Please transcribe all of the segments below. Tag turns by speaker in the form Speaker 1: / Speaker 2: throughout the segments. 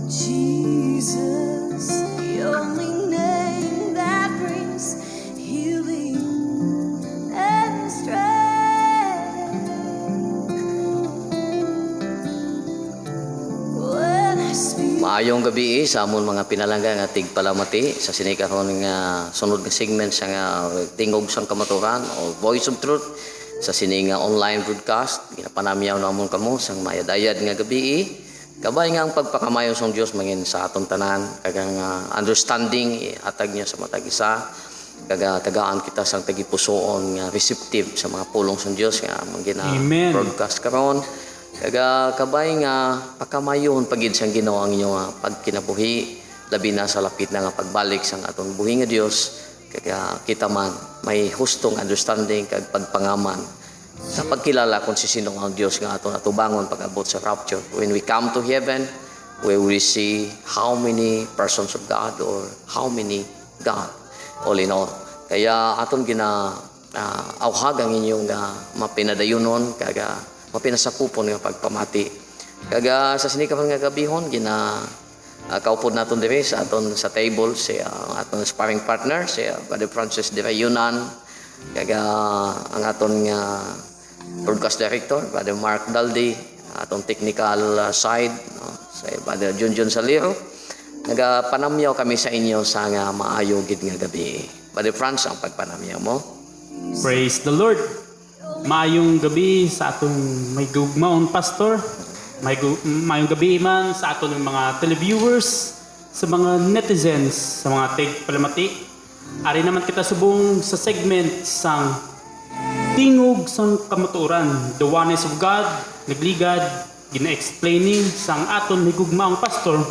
Speaker 1: Jesus, the only name that brings healing and strength. When I speak,
Speaker 2: Maayong gabi sa amon mga pinalangga nga tigpalamati sa sinikaron nga sunod nga segment sa nga tingog sang kamaturan o Voice of Truth sa sining nga online broadcast. Ginapanamyaw na amon kamo sang mayadayad nga gabi. Kabay nga ang pagpakamayo sa Dios mangin sa aton tanan kagang understanding atag niya sa matag isa kaga tagaan kita sang tagipusoon nga receptive sa mga pulong sa Dios nga mangina broadcast karon. Kaga kabay nga pakamayon pagid sang Ginoo ang inyong pagkinabuhi labi na sa lapit na nga pagbalik sang aton buhi nga Dios kaga kita man may hustong understanding kag pagpangaman sa pagkilala kung si sino ang Dios nga aton atubangon pag-abot sa rapture. When we come to heaven, we will see how many persons of God or how many God all in all. Kaya aton gina awhag ang inyong mapinadayunon kaga mapinasakupon nga pagpamati. Kaga sa sinikapan nga gabihon gina kaupod naton diri sa aton sa table si aton sparring partner si Brother Francis de Rayunan. Kaga ang aton nga broadcast director Brother Mark Daldi, aton technical side sa Brother Junjun Saliro. Nagapanamyaw kami sa inyo sa nga maayo gid nga gabi. Brother Franz, ang pagpanamyaw mo.
Speaker 3: Praise the Lord. Maayong gabi sa atong may gugmaon pastor. Maayong gabi man sa aton mga televiewers, sa mga netizens, sa mga tigpalamati. Ari naman kita subong sa segment sang tingog sang kamaturan, the oneness of God, nagligad, gina-explaining sang aton higugmaong pastor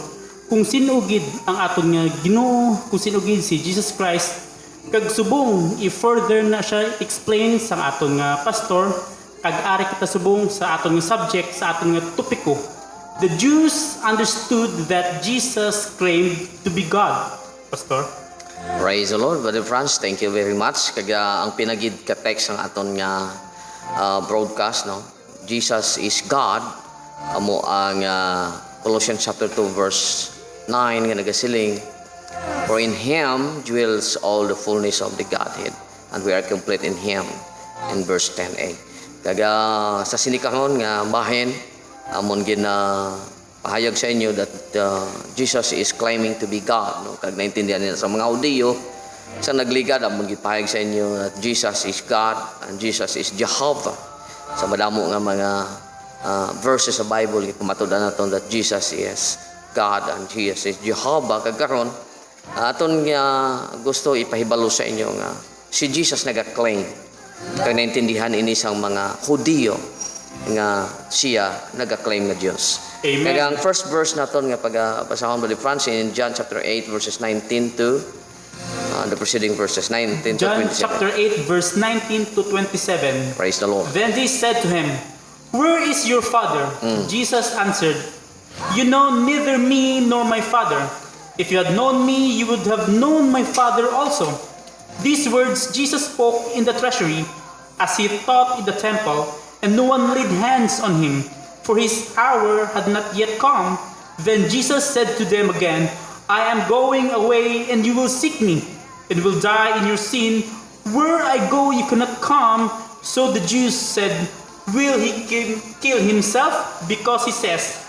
Speaker 3: kung sinugid ang aton nga Ginoo, kung sinugid si Jesus Christ, kag subong i-further na siya explain sang aton nga pastor, kag ari kita subong sa aton nga subject, sa aton nga topiko. The Jews understood that Jesus claimed to be God, pastor.
Speaker 2: Praise the Lord, Brother Franz. Thank you very much. Kaga ang pinagid ka text ng aton nga broadcast, no? Jesus is God. Amo ang Colossians chapter 2 verse 9 nga nagasiling, for in Him dwells all the fullness of the Godhead, and we are complete in Him, in verse 10a. Kaga sa sinikahon nga bahin, amon gina pahayag sa inyo that Jesus is claiming to be God, no? Kag naintindihan nila sa mga audio sa nagligad amon gipahayag sa inyo that Jesus is God and Jesus is Jehovah. Sa madamo nga mga verses sa Bible gipamatud-an naton that Jesus is God and Jesus is Jehovah. Kag karon aton nga gusto ipahibalo sa inyo nga si Jesus naga-claim kag naintindihan ini sang mga Hudiyo nga siya naga-claim nga Dios.
Speaker 3: Amen.
Speaker 2: Kaya ang first verse naton nga pagbasahon Brother Franz in John chapter 8 verses 19 to the preceding verses 19 to 27.
Speaker 3: John chapter 8 verse 19 to 27.
Speaker 2: Praise the Lord.
Speaker 3: Then they said to him, "Where is your father?" Jesus answered, "You know neither me nor my Father. If you had known me, you would have known my Father also." These words Jesus spoke in the treasury as he taught in the temple, and no one laid hands on him, for his hour had not yet come. Then Jesus said to them again, "I am going away, and you will seek me, and will die in your sin. Where I go, you cannot come." So the Jews said, "Will he kill himself? Because he says,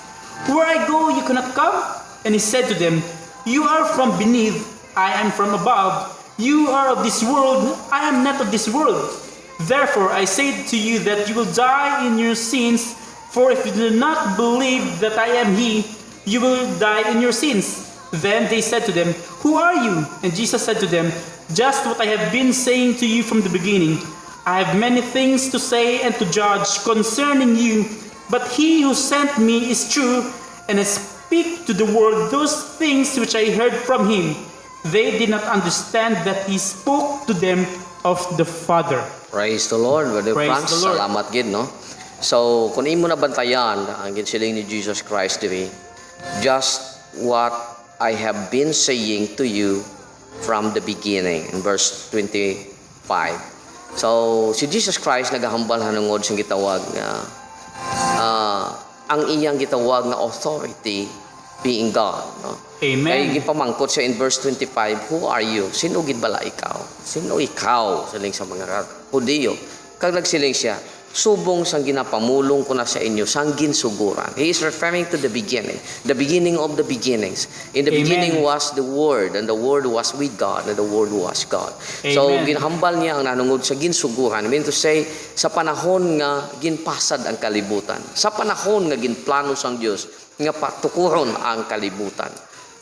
Speaker 3: 'Where I go, you cannot come'?" And he said to them, "You are from beneath, I am from above. You are of this world, I am not of this world. Therefore I say to you that you will die in your sins. For if you do not believe that I am He, you will die in your sins." Then they said to them, "Who are you?" And Jesus said to them, "Just what I have been saying to you from the beginning. I have many things to say and to judge concerning you, but He who sent me is true, and I speak to the world those things which I heard from Him." They did not understand that He spoke to them of the Father.
Speaker 2: Praise the Lord, Brother
Speaker 3: Praise
Speaker 2: Franz.
Speaker 3: the Lord.
Speaker 2: Salamat gid, no? So, kung imo na bantayan ang ginsiling ni Jesus Christ diri, just what I have been saying to you from the beginning, in verse 25. So, si Jesus Christ nagahambal hanungod siyang gitawag nga ang iyang gitawag nga authority being God, no?
Speaker 3: Amen.
Speaker 2: Kaya gipamangkot siya in verse 25, who are you? Sino gid bala ikaw? Sino ikaw? Siling sa mga Hudiyo. Kag nagsiling siya, subong sang ginapamulong ko na sa inyo, sang ginsuguran. He is referring to the beginning of the beginnings. In the
Speaker 3: Amen.
Speaker 2: beginning was the Word, and the Word was with God, and the Word was God. So,
Speaker 3: Amen.
Speaker 2: ginhambal niya ang nanungod sa ginsuguran. I mean to say, sa panahon nga ginpasad ang kalibutan. Sa panahon nga ginplano sang Dios nga patukuron ang kalibutan.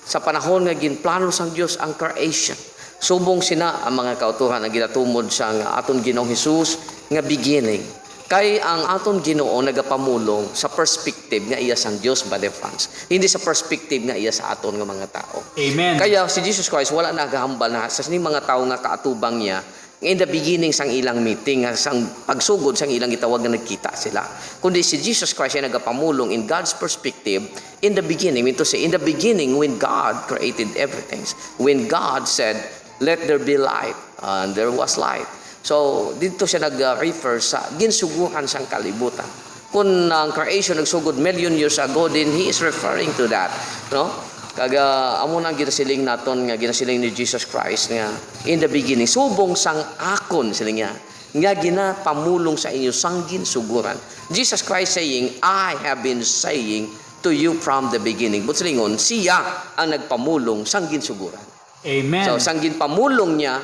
Speaker 2: Sa panahon nga ginplano sang Dios ang creation. Subong sina ang mga kautuhan na ginatumod sa nga aton Ginoong Hesus nga beginning. Kay ang aton Ginoo nagapamulong sa perspective nga iya sang Dios ba France. Hindi sa perspective nga iya sa aton nga mga tao.
Speaker 3: Amen.
Speaker 2: Kaya si Jesus Christ wala nagahambal na sa sining mga tao nga kaatubang niya in the beginning sang ilang meeting, sang pagsugod sang ilang gitawag nga nagkita sila. Kundi si Jesus Christ ay nagapamulong in God's perspective in the beginning. Ito say, in the beginning when God created everything. When God said, let there be light, and there was light. So, dito siya nag-refer sa ginsuguran sang kalibutan. Kung ang creation nagsugod million years ago, then He is referring to that. No? Kaga amo nang ginasiling naton nga ginasiling ni Jesus Christ nga in the beginning subong sang akon siling niya nga ginapamulong sa inyo sang ginsuguran. Jesus Christ saying, I have been saying to you from the beginning. But silingon, siya ang nagpamulong sang ginsuguran.
Speaker 3: Amen.
Speaker 2: So sang ginpamulong niya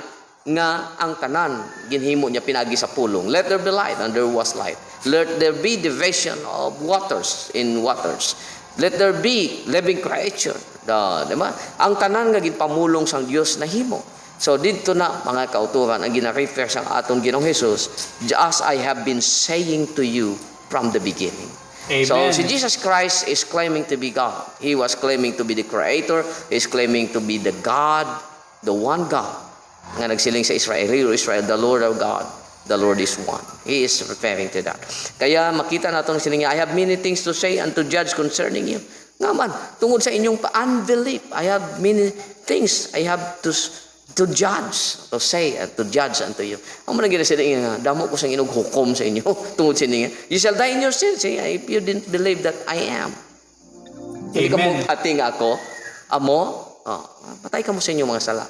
Speaker 2: nga ang tanan ginhimo niya pinagi sa pulong. Let there be light, and there was light. Let there be division of waters in waters. Let there be living creature. Diba? Ang tanan nga ginpamulong sang Dios na himo. So dito na mga kauturan ang gina-refer sa aton Ginoong Hesus, as I have been saying to you from the beginning.
Speaker 3: Amen.
Speaker 2: So si Jesus Christ is claiming to be God. He was claiming to be the Creator. He is claiming to be the God, the one God. Nga nagsiling sa Israel, Hear Israel, the Lord our God, the Lord is one. He is referring to that. Kaya makita natin siling niya, I have many things to say and to judge concerning you. Nga man, tungod sa inyong unbelief, I have many things I have to judge, to say, and to judge unto you. Ang mga ginasiling nga, damo ko sa inyong hukom sa inyo, tungod sa inyo. You shall die in your sins if you didn't believe that I am. Hindi ka mo ating ako, amo, patay ka mo sa inyong mga sala.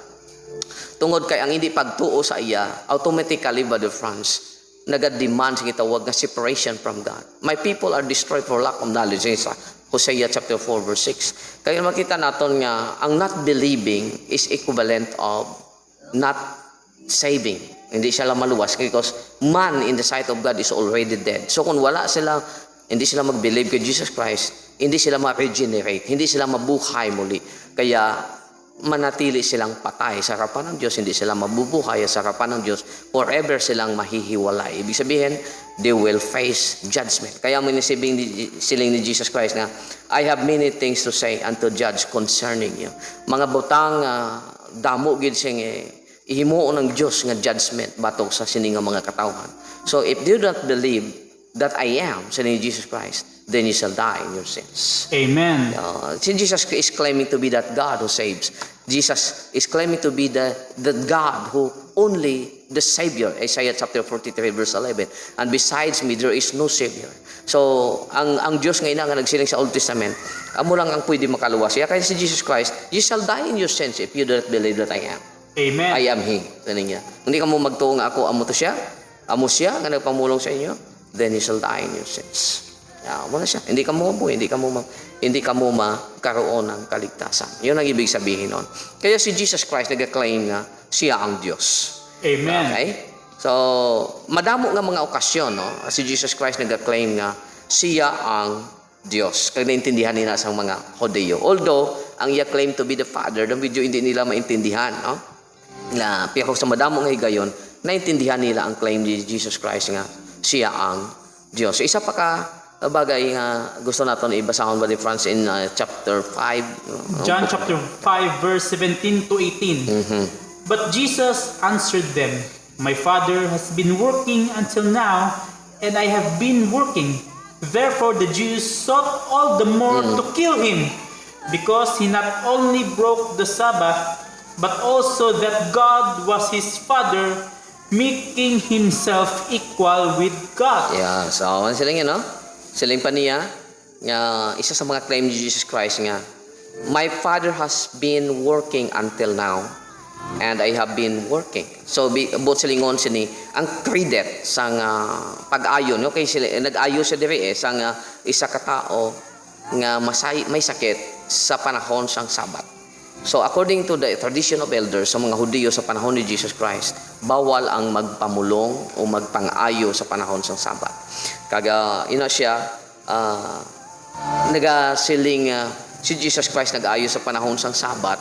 Speaker 2: Tungod kay ang hindi pagtuo sa iya, automatically by the France, nag-demand sa gitawag na separation from God. My people are destroyed for lack of knowledge. Sa Hosea chapter 4 verse 6. Kaya makita natin nga, ang not believing is equivalent of not saving. Hindi siya lang maluwas because man in the sight of God is already dead. So kung wala sila, hindi sila mag-believe kay Jesus Christ, hindi sila ma-regenerate, hindi sila mabuhay muli. Kaya manatili silang patay sa harapan ng Diyos, hindi sila mabubuhay sa harapan ng Diyos, forever silang mahihiwalay. Ibig sabihin, they will face judgment. Kaya siling ni Jesus Christ na, I have many things to say and to judge concerning you. Mga butang damo gid sing ihimuon ng Diyos nga judgment batok sa sining nga mga katawhan. So if you don't believe that I am, siling ni Jesus Christ, then you shall die in your sins.
Speaker 3: Amen.
Speaker 2: Jesus is claiming to be that God who saves. Jesus is claiming to be the God who only the Savior. Isaiah chapter 43 verse 11. And besides me, there is no Savior. So, ang Diyos nga ina nga nagsiling sa Old Testament, amo lang ang pwede makaluwas. Kaya si Jesus Christ, you shall die in your sins if you don't believe that I am.
Speaker 3: Amen.
Speaker 2: I am He. Niya. Hindi ka mo magtuo nga ako, amo to siya, amo siya nga nagpamulong sa inyo, then you shall die in your sins. Wala siya. Hindi ka mo mabuhay, hindi ka mo makaroon ng kaligtasan. Yun ang ibig sabihin nun. Kaya si Jesus Christ nag-claim nga siya ang Diyos.
Speaker 3: Amen.
Speaker 2: Okay? So, madamo nga mga okasyon, no? Si Jesus Christ nag-claim nga siya ang Diyos. Kaya naintindihan nila sa mga Hodeo. Although, ang iya claim to be the Father, ang video hindi nila maintindihan, no? Pero sa madamo nga higayon, naintindihan nila ang claim ni Jesus Christ nga siya ang Diyos. So, isa pa ka bagay nga gusto natin ibasahon ba ni France in chapter 5.
Speaker 3: John chapter 5 verse 17 to 18. But Jesus answered them, My Father has been working until now, and I have been working. Therefore the Jews sought all the more to kill him, because he not only broke the Sabbath, but also that God was his Father, making himself equal with God.
Speaker 2: Yeah, so ano sila nga, no? Siling pa niya, nga isa sa mga claim ni Jesus Christ nga, my Father has been working until now, and I have been working. So, both silingon sini, ang credit sa pag-ayon, okay, sila, nag-ayo siya diri sa isa ka tao nga may sakit sa panahon sang Sabat. So, according to the tradition of elders sa mga Hudiyo sa panahon ni Jesus Christ, bawal ang magpamulong o magpang-ayo sa panahon sang Sabat. Kaga, ina siya, nagasiling si Jesus Christ nag-ayo sa panahon sang Sabat,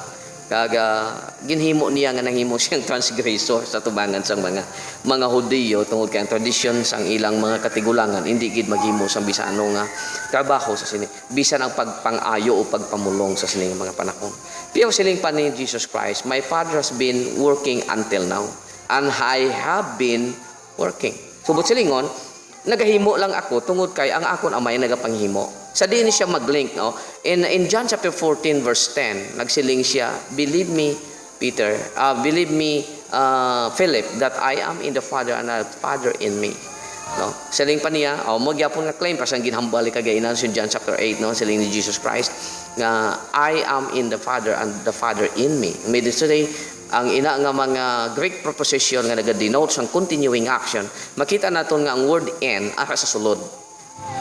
Speaker 2: kaga ginhimo niya nga nanghimo siyang transgressor sa tubangan sang mga Hudiyo tungod kay ang tradition sang ilang mga katigulangan hindi gid maghimo sang bisan ano nga trabaho sa sini bisan ang pagpang-ayo o pagpamulong sa sini mga panahon. Pero siling pa ni Jesus Christ, my Father has been working until now, and I have been working. Subot silingon, nagahimo lang ako tungod kay ang akon amay nagapanghimo. Sa din siya mag-link, no? In John chapter 14 verse 10, nagsiling siya, believe me, Peter, believe me, Philip, that I am in the Father and the Father in me. No? Siling pa niya, mo gyapon nga claim pasang ginhambali kagainan sa John chapter 8, no? Siling ni Jesus Christ nga I am in the Father and the Father in me. May today ang ina nga mga Greek preposition nga naga-denote sang continuing action, makita naton nga ang word in ara sa sulod.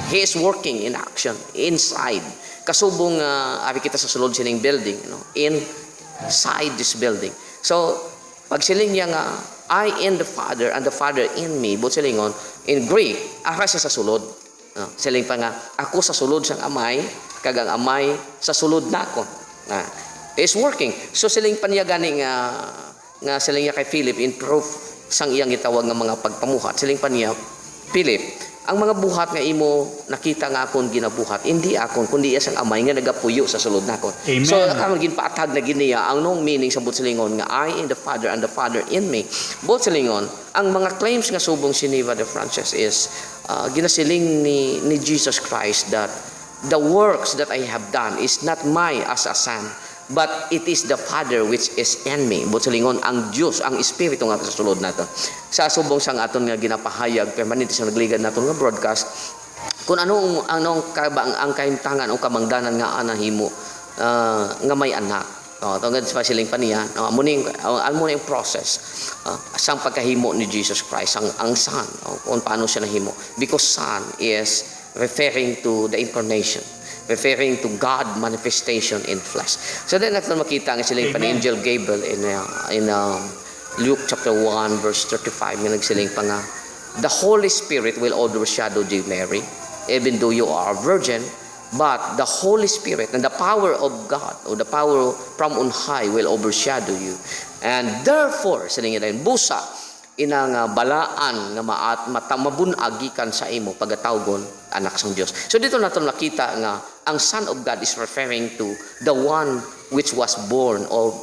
Speaker 2: He is working in action inside. Kasubong ari kita sa sulod sining building, no? Inside this building. So pag siling niya nga I in the Father and the Father in me, but silingon in Greek ara siya sa sulod. No? Siling pa nga ako sa sulod sang amay, kagang amay sa sulod nako. Is working. So siling pa niya gani nga siling niya kay Philip in proof sang iyang gitawag nga mga pagpamuhat. Siling pa niya, Philip, ang mga buhat nga imo nakita nga akon ginabuhat, hindi akon kundi iya sang amay nga nagapuyo sa sulod nako. So karon ginpaatag na giniya ang nung meaning sa butsilingon nga I in the Father and the Father in me. Butsilingon, ang mga claims nga subong si Brother Francis is ginasiling ni Jesus Christ that the works that I have done is not my as a son, but it is the Father which is in me. Butsalingon, ang Diyos, ang Espiritu nga sa sulod nato. Sa subong sang aton nga ginapahayag, permanente sa nagligad naton nga broadcast, kung anong ang kahimtangan o kamangdanan nga anahimo nga may anak. Tungod sa siling pa niya, amo yung process sang pagkahimo ni Jesus Christ, ang Son, kung paano siya nahimo. Because Son is referring to the incarnation, referring to God manifestation in flesh. So then natin makita ang siling pa ni Angel Gabriel in Luke chapter 1 verse 35 nga nagsiling pa nga, the Holy Spirit will overshadow thee, Mary, even though you are a virgin, but the Holy Spirit and the power of God or the power from on high will overshadow you, and therefore siling rin busa inang balaan nga mabunag gikan sa imo pagatawgon anak sang Dios. So dito naton nakita nga ang Son of God is referring to the one which was born of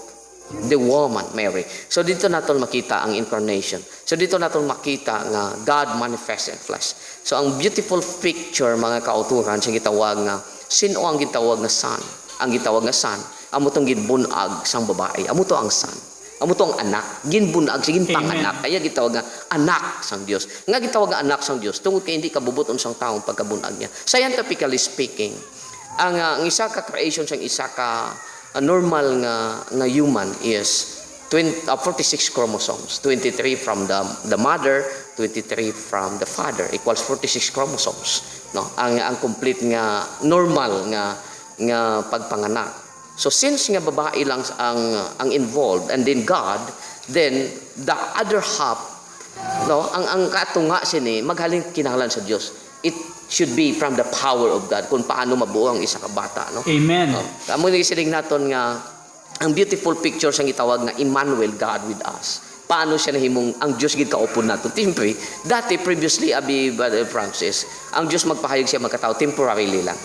Speaker 2: the woman Mary. So dito naton makita ang incarnation. So dito naton makita nga God manifest in flesh. So ang beautiful picture mga kauturan sa gitawag nga sino ang gitawag nga Son? Ang gitawag nga Son amo tong ginbunag sang babae. Amo to ang Son. Amo tong anak, ginbunag sigin panganak, kaya gitawag nga anak sang Dios. Nga gitawag nga anak sang Dios tungod kay hindi kabubuton sang taong pagkabunag niya. Scientifically speaking, ang isa ka creation sang isa ka normal nga human is 46 chromosomes, 23 from the mother, 23 from the father equals 46 chromosomes, no? Ang complete nga normal nga pagpanganak. So since nga babae lang ang involved and then God, then the other half, no, ang katunga sini maghalin kinahanglan sa Dios. It should be from the power of God kung paano mabuo ang isa ka bata, no?
Speaker 3: Amen.
Speaker 2: Amo ni siling naton nga ang beautiful picture sang gitawag nga Emmanuel, God with us. Paano siya nahimong ang Dios gid kaupon nato. Timbre, dati previously abi Brother Francis, ang Dios magpahayag siya magkatao temporarily lang.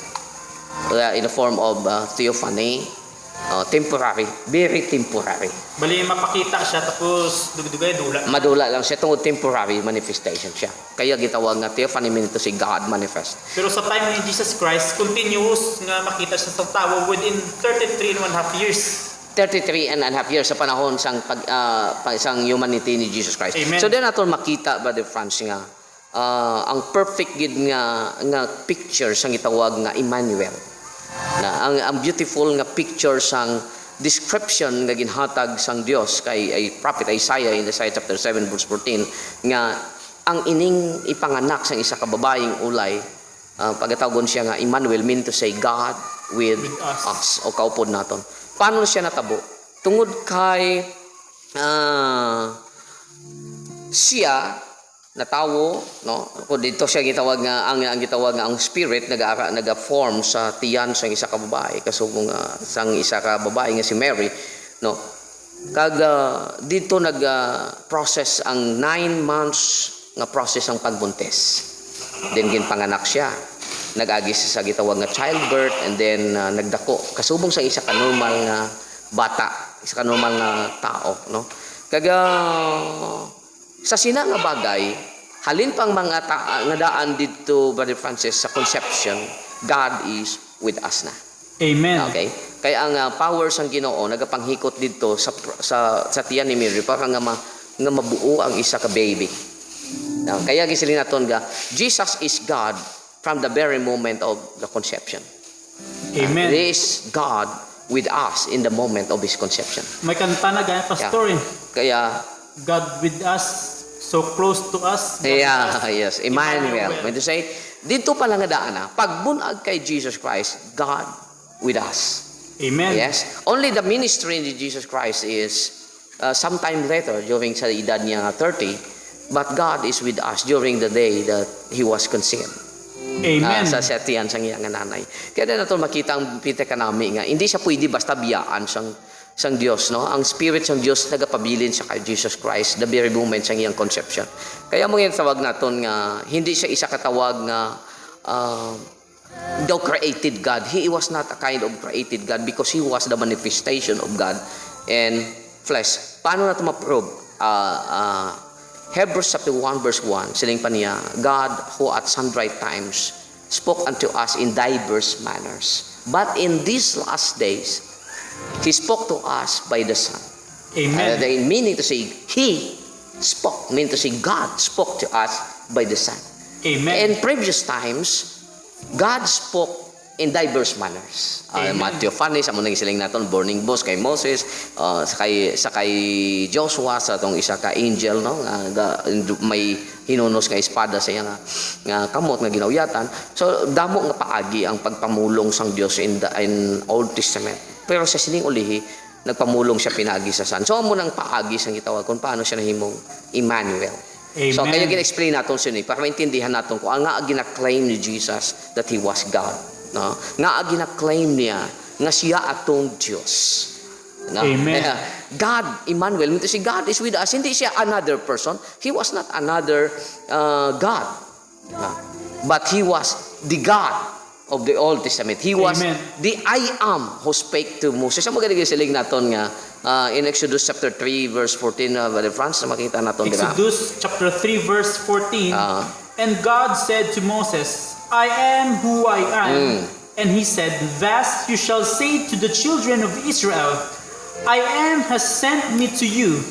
Speaker 2: In the form of theophany, temporary, very temporary.
Speaker 3: Bali mapakita siya tapos dugdugay dula.
Speaker 2: Madula lang siya tungod temporary manifestation siya. Kaya gitawag nga theophany means to si God manifest.
Speaker 3: Pero sa time ni Jesus Christ, continuous nga makita siya sa tao within 33 and a half years.
Speaker 2: 33 and a half years sa panahon sang humanity ni Jesus Christ.
Speaker 3: Amen.
Speaker 2: So then naton makita, Brother Franz, nga ang perfect gid nga picture sang gitawag nga Emmanuel. Na ang beautiful nga picture sang description nga ginhatag sang Dios kay prophet Isaiah in Isaiah chapter 7 verse 14 nga ang ining ipanganak sang isa ka babaeng ulay, pagtawgon siya nga Emmanuel, mean to say God with us o kaupod naton. Paano siya natabo? Tungod kay siya natawo, no? Kung dito siya gitawag nga ang gitawag nga ang spirit naga-form sa tiyan sang isa ka babae, kasubong sang isa ka babae nga si Mary, no? Kag dito process ang 9 months nga process ang pagbuntis. Then ginpanganak siya. Nag-agi siya sa gitawag nga childbirth, and then nagdako kasubong sa isa ka normal nga bata, isa ka normal nga tao, no? Kaga sa sina nga bagay, halin pang mga nga daan dito, Brother Francis, sa conception, God is with us na.
Speaker 3: Amen.
Speaker 2: Okay? Kaya ang powers ang Ginoo nagapanghikot dito sa tiyan ni Mary para nga mabuo ang isa ka baby. Now, kaya gisilin naton nga Jesus is God from the very moment of the conception.
Speaker 3: Amen.
Speaker 2: He is God with us in the moment of His conception.
Speaker 3: May kanta na gaya, Pastor.
Speaker 2: Kaya,
Speaker 3: God with us, so close to us.
Speaker 2: yes, Emmanuel. When to say, dito pala nga daan na, pagbunag kay Jesus Christ, God with us.
Speaker 3: Amen.
Speaker 2: Yes. Only the ministry ni Jesus Christ is sometime later, during sa edad niya 30, but God is with us during the day that He was conceived.
Speaker 3: Amen.
Speaker 2: Sa setian sang iyang nanay. Kaya na nato makita ang pita kanami nga hindi siya pwede basta biyaan sang Dios, no? Ang spirit sang Dios nagapabilin sa kay Jesus Christ the very moment sang iyang conception. Kaya mo yung tawag naton nga hindi siya isa katawag nga the created God. He was not a kind of created God because He was the manifestation of God in flesh. Paano nato ma-prove? Hebrews chapter 1 verse 1, siling pa niya, God who at sundry times spoke unto us in diverse manners, but in these last days He spoke to us by the Son.
Speaker 3: Amen.
Speaker 2: Meaning to say, He spoke, meaning to say God spoke to us by the Son.
Speaker 3: Amen.
Speaker 2: In previous times, God spoke in diverse manners. Matthew Fanis, amo nang siling naton burning bush kay Moses, sa kay Joshua sa tong isa ka angel, no, may hinunos nga espada sa nga kamot nga ginawyatan. So damo nga paagi ang pagpamulong sang Dios in Old Testament. Pero sa sining ulihi nagpamulong siya pinagi sa Son. So amo nang paagi sang gitawag kung paano siya nahimong Emmanuel.
Speaker 3: Amen.
Speaker 2: So kaya gina-explain naton sini para maintindihan naton kung ang nga gina-claim ni Jesus that He was God. No? Nga gina-claim niya nga siya atong Diyos. No?
Speaker 3: Amen.
Speaker 2: God, Emmanuel, si God is with us. Hindi siya another person. He was not another God. No? But He was the God of the Old Testament. He was
Speaker 3: Amen.
Speaker 2: the I am who spake to Moses. Ang maganda siling naton nga in Exodus chapter 3 verse 14, Brother Franz, makita naton dira.
Speaker 3: Exodus chapter 3 verse 14. And God said to Moses, I am who I am. And He said, thus you shall say to the children of Israel, I am has sent me to you.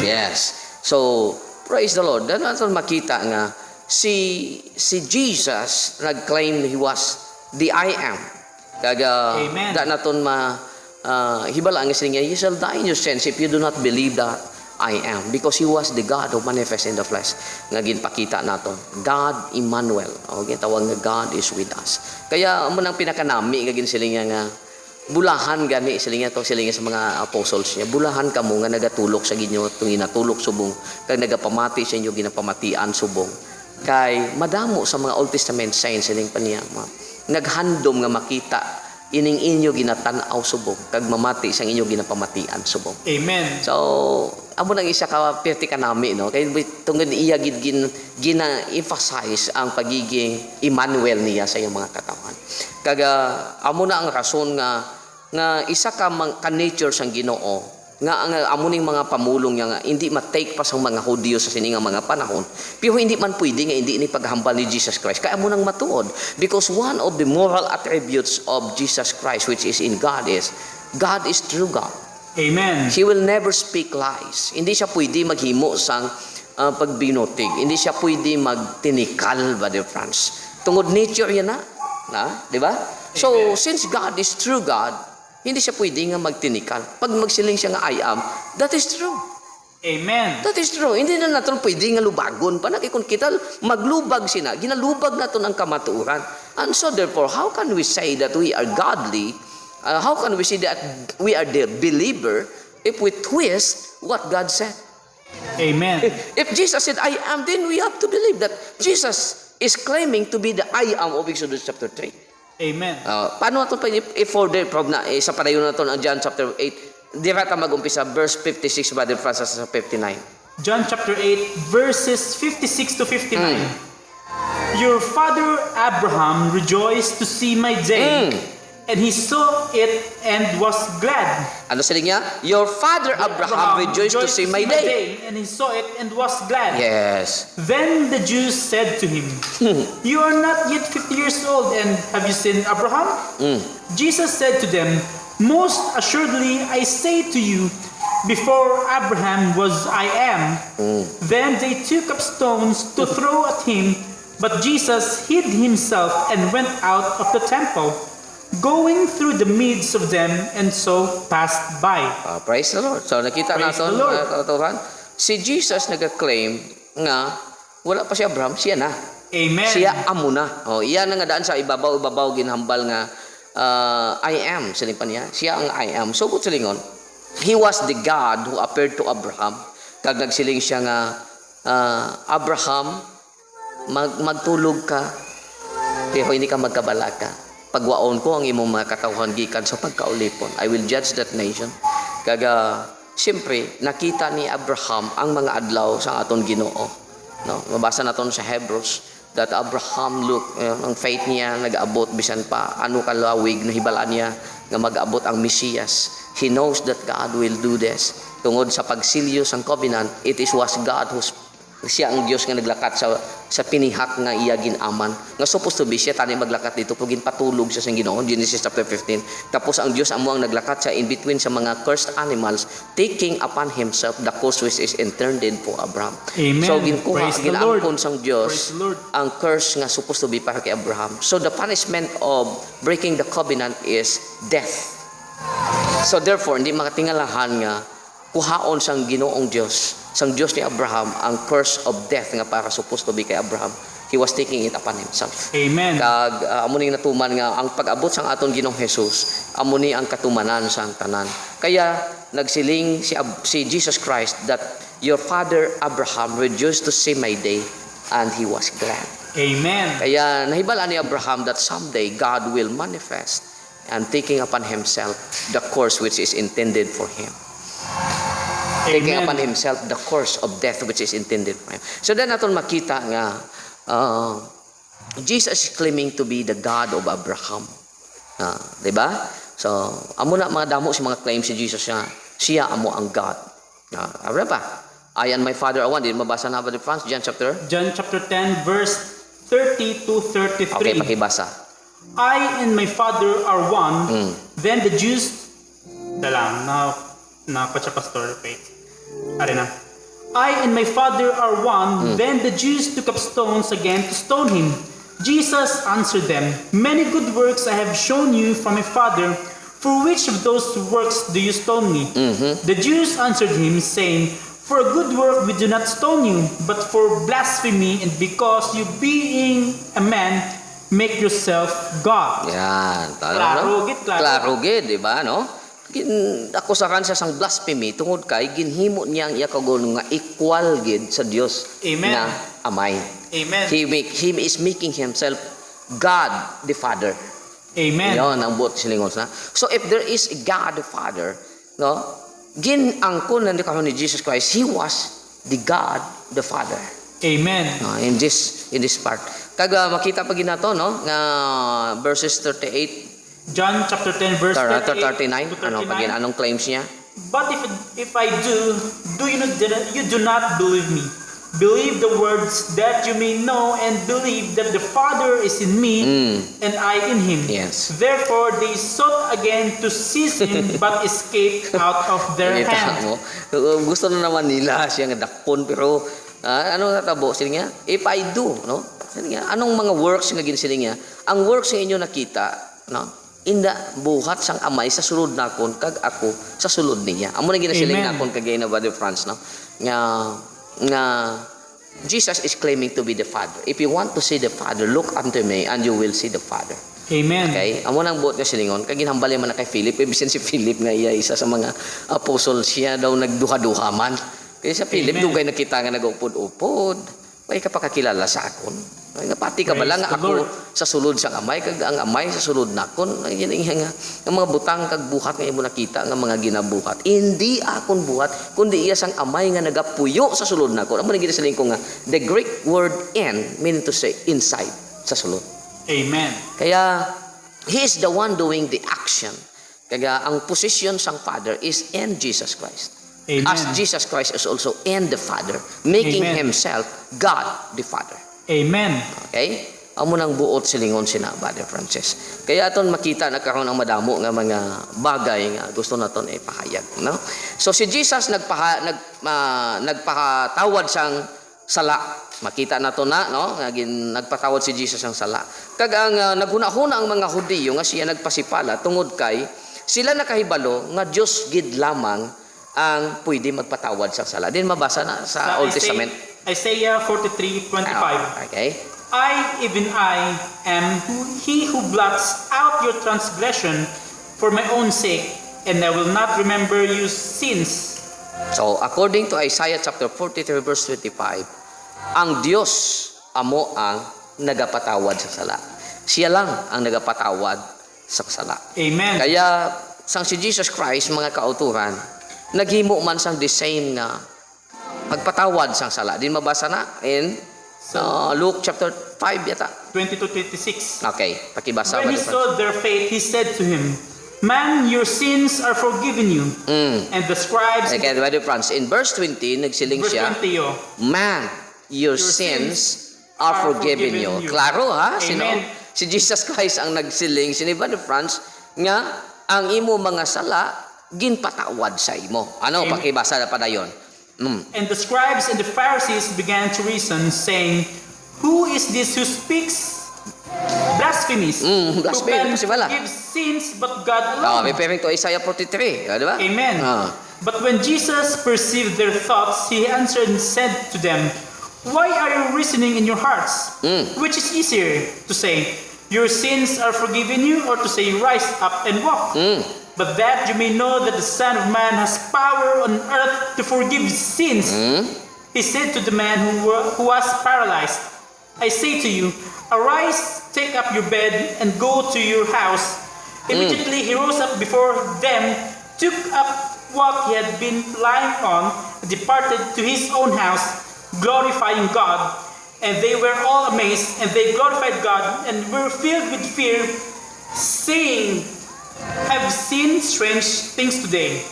Speaker 2: Yes. So, praise the Lord. Doon natin makita nga si Jesus nag-claim He was the I am. Kaga
Speaker 3: Amen.
Speaker 2: da naton hibala nga siya, you shall die in your sins if you do not believe that I am, because He was the God who manifest in the flesh. Nga ginpakita naton, God Emmanuel. O gitawag nga God is with us. Kaya amo nang pinakanami nga ginsilinga nga bulahan gani silinga to silinga sa mga apostles niya. Bulahan kamo nga nagatulok sa ginyo tung inatulok subong kag nagapamati sa inyo ginapamatian subong. Kay madamo sa mga Old Testament saints siling pa niya naghandom nga makita ining inyo ginatan-aw subong kag mamati sang inyo ginapamatian subong.
Speaker 3: Amen.
Speaker 2: So, amo nang isa ka perti kanami, no? Kay tungod iya gina-emphasize ang pagiging Emmanuel niya sa iyong mga katawan. Kaga amo na ang rason nga isa ka nature sang Ginoo nga ang amuning mga pamulong nga hindi ma-take pa sa mga Hudyo sa siningang mga panahon. Pero hindi man pwede nga hindi ni paghambal ni Jesus Christ. Kaya amo nang matuod because one of the moral attributes of Jesus Christ which is in God is God is true God.
Speaker 3: Amen.
Speaker 2: He will never speak lies. Hindi siya pwede maghimo sang pagbinutig. Hindi siya pwede magtinikal, Brother Franz. Tungod nature yan di ba? So, since God is true God, hindi siya pwede nga magtinikal. Pag magsiling siya nga I am, that is true.
Speaker 3: Amen.
Speaker 2: That is true. Hindi na natin pwede nga lubagon. Panakikon kita, maglubag sina. Ginalubag natin ang kamaturan. And so therefore, how can we say that we are godly? How can we say that we are the believer if we twist what God said?
Speaker 3: Amen.
Speaker 2: If Jesus said, I am, then we have to believe that Jesus is claiming to be the I am of Exodus chapter 3.
Speaker 3: Amen.
Speaker 2: Paano ito pa i-further prob na sa padayon na ito ng John chapter 8? Di ba mag-umpisa, verse 56, Brother Francis, sa 59.
Speaker 3: John chapter 8, verses 56 to 59. Your father Abraham rejoiced to see my day, and he saw it and was glad.
Speaker 2: Ano sila niya? Your father Abraham rejoiced to see my day.
Speaker 3: And he saw it and was glad.
Speaker 2: Yes.
Speaker 3: Then the Jews said to him, You are not yet 50 years old, and have you seen Abraham? Jesus said to them, Most assuredly I say to you, before Abraham was I am. Then they took up stones to throw at him, but Jesus hid himself and went out of the temple, going through the midst of them, and so passed by.
Speaker 2: Praise the Lord. So nakita
Speaker 3: Praise
Speaker 2: natin,
Speaker 3: the Lord.
Speaker 2: mga kautuhan, si Jesus nag-claim nga wala pa si Abraham, siya na.
Speaker 3: Amen.
Speaker 2: Siya amo na. Iyan na nga daan sa ibabaw ginhambal nga I am, siling pa niya. Siya ang I am. So, but silingon, He was the God who appeared to Abraham. Kag nagsiling siya nga, Abraham, magtulog ka, pero hindi ka magkabala ka. Pagwaon ko ang imong mga katawhan gikan sa pagkaulipon. I will judge that nation. Kaga, siyempre, nakita ni Abraham ang mga adlaw sa aton Ginoo. No? Mabasa naton sa Hebrews that Abraham ang faith niya nag-abot bisan pa ano kalawig na hibalaan niya nga mag-abot ang Mesiyas. He knows that God will do this. Tungod sa pagsilyo sang covenant, it was God who's siya ang Dios nga naglakat sa pinihak nga iya ginaman. Nga supposed to be siya tani maglakat dito pag patulog siya sa Ginoo, Genesis chapter 15. Tapos ang Dios amo ang naglakat sa in between sa mga cursed animals, taking upon himself the curse which is intended for Abraham.
Speaker 3: Amen.
Speaker 2: So ginkuha
Speaker 3: Praise the Lord.
Speaker 2: ginampon sang Dios
Speaker 3: Praise the Lord.
Speaker 2: ang curse nga supposed to be para kay Abraham. So the punishment of breaking the covenant is death. So therefore, hindi makatingalahan nga kuhaon sang Ginoong Dios, sang Dios ni Abraham, ang curse of death nga para supposed to be kay Abraham. He was taking it upon himself.
Speaker 3: Amen.
Speaker 2: Kag amo ning natuman nga ang pag-abot sang aton Ginoong Hesus, amo ni ang katumanan sang tanan. Kaya nagsiling si Jesus Christ that your father Abraham rejoiced to see my day, and he was glad.
Speaker 3: Amen.
Speaker 2: Kaya nahibalaan ni Abraham that someday God will manifest and taking upon himself the course which is intended for him. Taking upon himself the course of death which is intended for him. So then natin makita nga Jesus is claiming to be the God of Abraham. Diba? So, amo na mga damo si mga claims si Jesus siya amo ang God. Ano pa? I and my Father are one. Di mabasa na ba di France? John chapter
Speaker 3: 10 verse 30 to 33.
Speaker 2: Okay, pakibasa.
Speaker 3: I and my Father are one. Then the Jews na pastor wait. Are na. I and my Father are one. Then the Jews took up stones again to stone him. Jesus answered them, Many good works I have shown you from my Father. For which of those works do you stone me? The Jews answered him, saying, For a good work we do not stone you, but for blasphemy, and because you being a man, make yourself God.
Speaker 2: Yan.
Speaker 3: Klaro, gid, klaro.
Speaker 2: Klaro, gid, di ba, no? Akusakan siya sang blasphemy tungod kay ginhimo niya ang iya kagon nga equal gid sa Dios
Speaker 3: Amen.
Speaker 2: na amay.
Speaker 3: Amen.
Speaker 2: He is making himself God the Father.
Speaker 3: Amen.
Speaker 2: Yon ang buot silingon na. So if there is a God the Father, no? Ginangkon na karon ni Jesus Christ, he was the God the Father.
Speaker 3: Amen.
Speaker 2: In this part. Kaga makita pa ginato no nga verses 38
Speaker 3: John chapter 10 verse 38
Speaker 2: 39
Speaker 3: to 39.
Speaker 2: ano pagin anong claims niya?
Speaker 3: But if I do you do not believe me? Believe the words that you may know, and believe that the Father is in me and I in him.
Speaker 2: Yes.
Speaker 3: Therefore they sought again to seize him, but escaped out of their
Speaker 2: Kita
Speaker 3: hand.
Speaker 2: mo, gusto na naman nila siya nga dakpon, pero ano natabo sila nga? If I do, no? Sila nga, anong mga works nga ginasila nga? Ang works nga inyo nakita, no? Inda buhat sang amay sa sulod nakon kag ako sa sulod niya. Amo na ginasiling
Speaker 3: Amen.
Speaker 2: nakon kagay na Brother Franz, no? Nga Jesus is claiming to be the Father. If you want to see the Father, look unto me and you will see the Father.
Speaker 3: Amen.
Speaker 2: Okay? Amo nang buot nga silingon, kag ginhambal man na kay Philip, bisan si Philip nga iya isa sa mga apostol, siya daw nagduha-duha man. Kaya sa Philip
Speaker 3: Amen.
Speaker 2: dugay nakita nga nagupod-upod. Way ka pa kakilala sa akon. Ay nga pati ka ba lang
Speaker 3: Praise the
Speaker 2: ako
Speaker 3: Lord.
Speaker 2: sa sulod sa amay kag ang amay sa sulod nakon. Ay yan nga ang mga butang kag buhat nga imo nakita nga mga ginabuhat. Hindi akon buhat kundi iya sang amay nga nagapuyo sa sulod nakon. Amo na ginasaling ko nga the Greek word "en" meaning to say inside sa sulod.
Speaker 3: Amen.
Speaker 2: Kaya he is the one doing the action. Kaya ang position sang Father is in Jesus Christ.
Speaker 3: Amen.
Speaker 2: As Jesus Christ is also in the Father, making
Speaker 3: Amen.
Speaker 2: himself God the Father.
Speaker 3: Amen.
Speaker 2: Okay? Amo nang buot silingon sina Brother Francis. Kaya aton makita nagkaroon ng madamo nga mga bagay nga gusto naton ipahayag, no? So si Jesus nagpakatawad sang sala. Makita nato na, no? Nga nagpatawad si Jesus ang sala. Kag ang naghuna-huna ang mga Hudiyo nga siya nagpasipala tungod kay sila nakahibalo nga Dios gid lamang ang pwede magpatawad sa sala. Din mabasa na sa Old Testament.
Speaker 3: Isaiah 43:25.
Speaker 2: Okay?
Speaker 3: Even I, am he who blots out your transgression for my own sake, and I will not remember your sins.
Speaker 2: So, according to Isaiah chapter 43 verse 25, ang Diyos amo ang nagapatawad sa sala. Siya lang ang nagapatawad sa sala.
Speaker 3: Amen.
Speaker 2: Kaya sang si Jesus Christ mga kauturan, naghimo man sang the same na magpatawad sang sala. Din mabasa na in Luke chapter 5 yata.
Speaker 3: 22:26.
Speaker 2: Okay, pakibasa
Speaker 3: When he saw their faith, he said to him, "Man, your sins are forgiven you." And the scribes,
Speaker 2: Okay, Brother Franz, in verse 20 nagsiling
Speaker 3: verse
Speaker 2: siya,
Speaker 3: 20, oh,
Speaker 2: man, your sins are forgiven you. Klaro ha? Sino?
Speaker 3: Amen.
Speaker 2: Si Jesus Christ ang nagsiling, si Brother Franz, nga ang imo mga sala ginpatawad sa imo. Ano,
Speaker 3: Amen.
Speaker 2: pakibasa na pa dayon.
Speaker 3: And the scribes and the Pharisees began to reason, saying, "Who is this who speaks blasphemies?
Speaker 2: blasphemy,
Speaker 3: Who can
Speaker 2: kasi wala.
Speaker 3: forgive sins but God
Speaker 2: Oh,
Speaker 3: alone?"
Speaker 2: referring to Isaiah 43, di ba?
Speaker 3: Amen.
Speaker 2: Ah.
Speaker 3: But when Jesus perceived their thoughts, he answered and said to them, "Why are you reasoning in your hearts? Which is easier to say, 'Your sins are forgiven you,' or to say, 'Rise up and walk'? But that you may know that the Son of Man has power on earth to forgive sins." He said to the man who was paralyzed, "I say to you, arise, take up your bed, and go to your house." Immediately he rose up before them, took up what he had been lying on, and departed to his own house, glorifying God. And they were all amazed, and they glorified God, and were filled with fear, saying, "Have seen strange things today."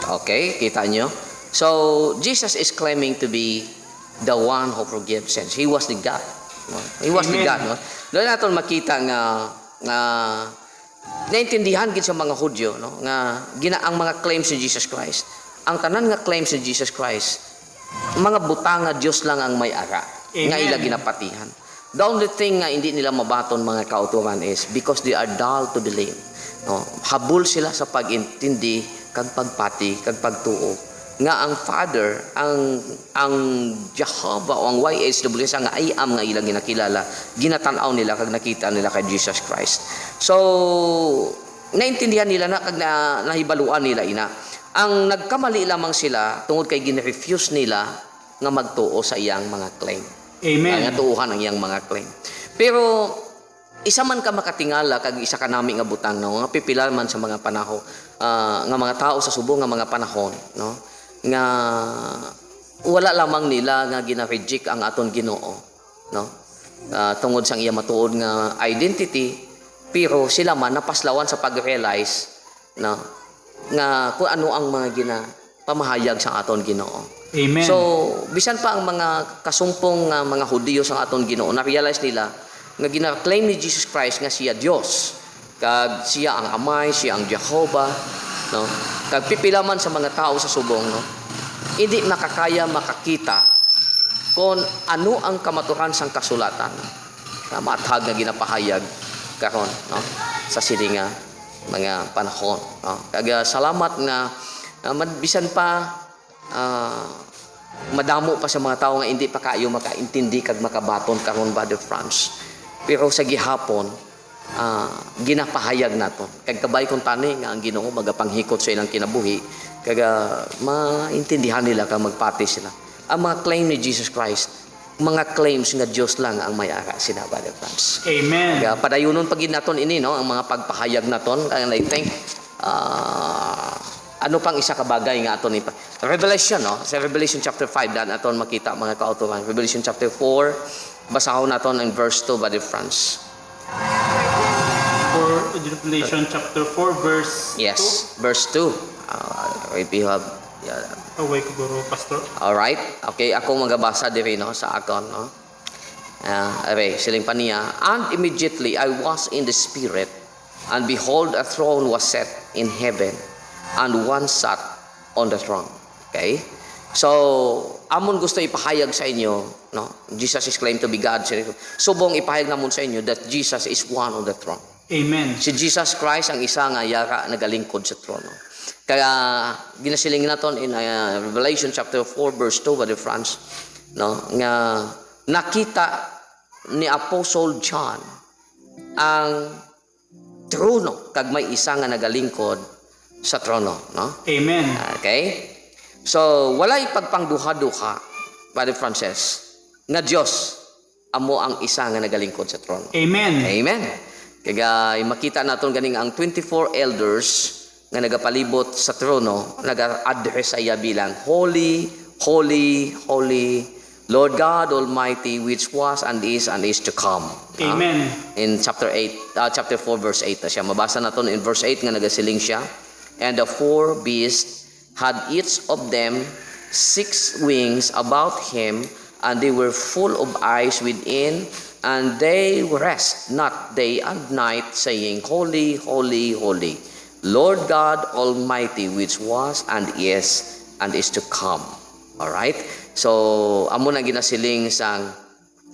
Speaker 2: Okay, kita nyo? So, Jesus is claiming to be the one who forgives sins. He was the God. No? He was the
Speaker 3: Amen.
Speaker 2: God. No? Doon natin makita nga naintindihan gid sa mga Hudyo, no? Nga ang mga claims ni Jesus Christ. Ang tanan nga claims ni Jesus Christ, mga butang nga Dios lang ang may ara.
Speaker 3: Amen.
Speaker 2: Nga ila ginapatihan. The only thing nga hindi nila mabaton mga kauturan is because they are dull to the lane. No? Habol sila sa pag-intindi, kag pagpati, kag pagtuo. Nga ang Father, ang Jehovah o ang YHWH nga I am nga ilang ginakilala, ginatanaw nila kag nakita nila kay Jesus Christ. So, naintindihan nila na kag nahibaluan nila ina. Ang nagkamali lamang sila tungod kay gin-refuse nila nga magtuo sa iyang mga claim.
Speaker 3: Amen.
Speaker 2: Nga tuuhan ang iyang mga claim. Pero isa man ka makatingala kag isa ka nami nga butang no, nga pipila man sa mga panahon nga mga tao sa subong nga mga panahon no, nga wala lamang nila nga gina-reject ang aton Ginoo no, tungod sang iya matuod nga identity, pero sila man napaslawan sa pag-realize no, nga kung ano ang mga pamahayag sa aton Ginoo.
Speaker 3: Amen.
Speaker 2: So, bisan pa ang mga kasumpong mga Hudiyo sa aton Ginoo, na-realize nila nga gina-claim ni Jesus Christ nga siya Dios. Kag siya ang Amay, siya ang Jehovah, no? Kag pipila man sa mga tao sa subong, no? Hindi makakita kung ano ang kamaturan sang kasulatan. Matag nga ginapahayag karon, no? Sa sininga mga panahon, no? Kag salamat nga bisan pa madamo pa sa mga tao nga hindi pa kayo makaintindi kag makabaton karon, Brother Franz. Pero sa gihapon, ginapahayag nato. Kag kabay kung tani nga ang Ginoo magapanghikot sa ilang kinabuhi, kag maintindihan nila kag magpati sila. Ang mga claim ni Jesus Christ, mga claims nga Dios lang ang may-ara sila, Brother Franz.
Speaker 3: Amen.
Speaker 2: Kag padayunon pagid naton ini, no, ang mga pagpahayag naton, and I think ano pang isa ka bagay nga aton Revelation, no? Sa Revelation chapter 5 dan aton makita mga kautuhan. Revelation chapter 4, basahon naton ang verse 2, Brother Franz.
Speaker 3: For Revelation chapter 4 verse
Speaker 2: Yes, verse 2. If you have
Speaker 3: 2. Away ko guro, Pastor.
Speaker 2: all right. Okay, ako magabasa diri, no, sa akon, no. Siling pa niya, and immediately I was in the spirit, and behold a throne was set in heaven, and one sat on the throne. Okay? So, amon gusto ipahayag sa inyo, no? Jesus is claimed to be God. Subong ipahayag namon sa inyo that Jesus is one on the throne.
Speaker 3: Amen.
Speaker 2: Si Jesus Christ ang isa nga yara nagalingkod sa trono. Kaya ginasiling naton in Revelation chapter 4 verse 2, Brother Franz, no, nga nakita ni Apostle John ang trono kag may isa nga nagalingkod sa trono, no?
Speaker 3: Amen.
Speaker 2: Okay? So, walay pagpangduha-duha, Brother Francis, nga Dios amo ang isa nga nagalingkod sa trono.
Speaker 3: Amen.
Speaker 2: Amen. Kaya makita naton ganing ang 24 elders nga nagapalibot sa trono, naga-address sa iya bilang Holy, Holy, Holy, Lord God Almighty, which was and is to come.
Speaker 3: Amen.
Speaker 2: In chapter 4 verse 8 na siya. Mabasa naton in verse 8 nga nagasiling siya. And the four beasts had each of them 6 wings about him, and they were full of eyes within, and they rest not day and night, saying, Holy, Holy, Holy, Lord God Almighty, which was and is to come. All right? So, amo na ginasiling sang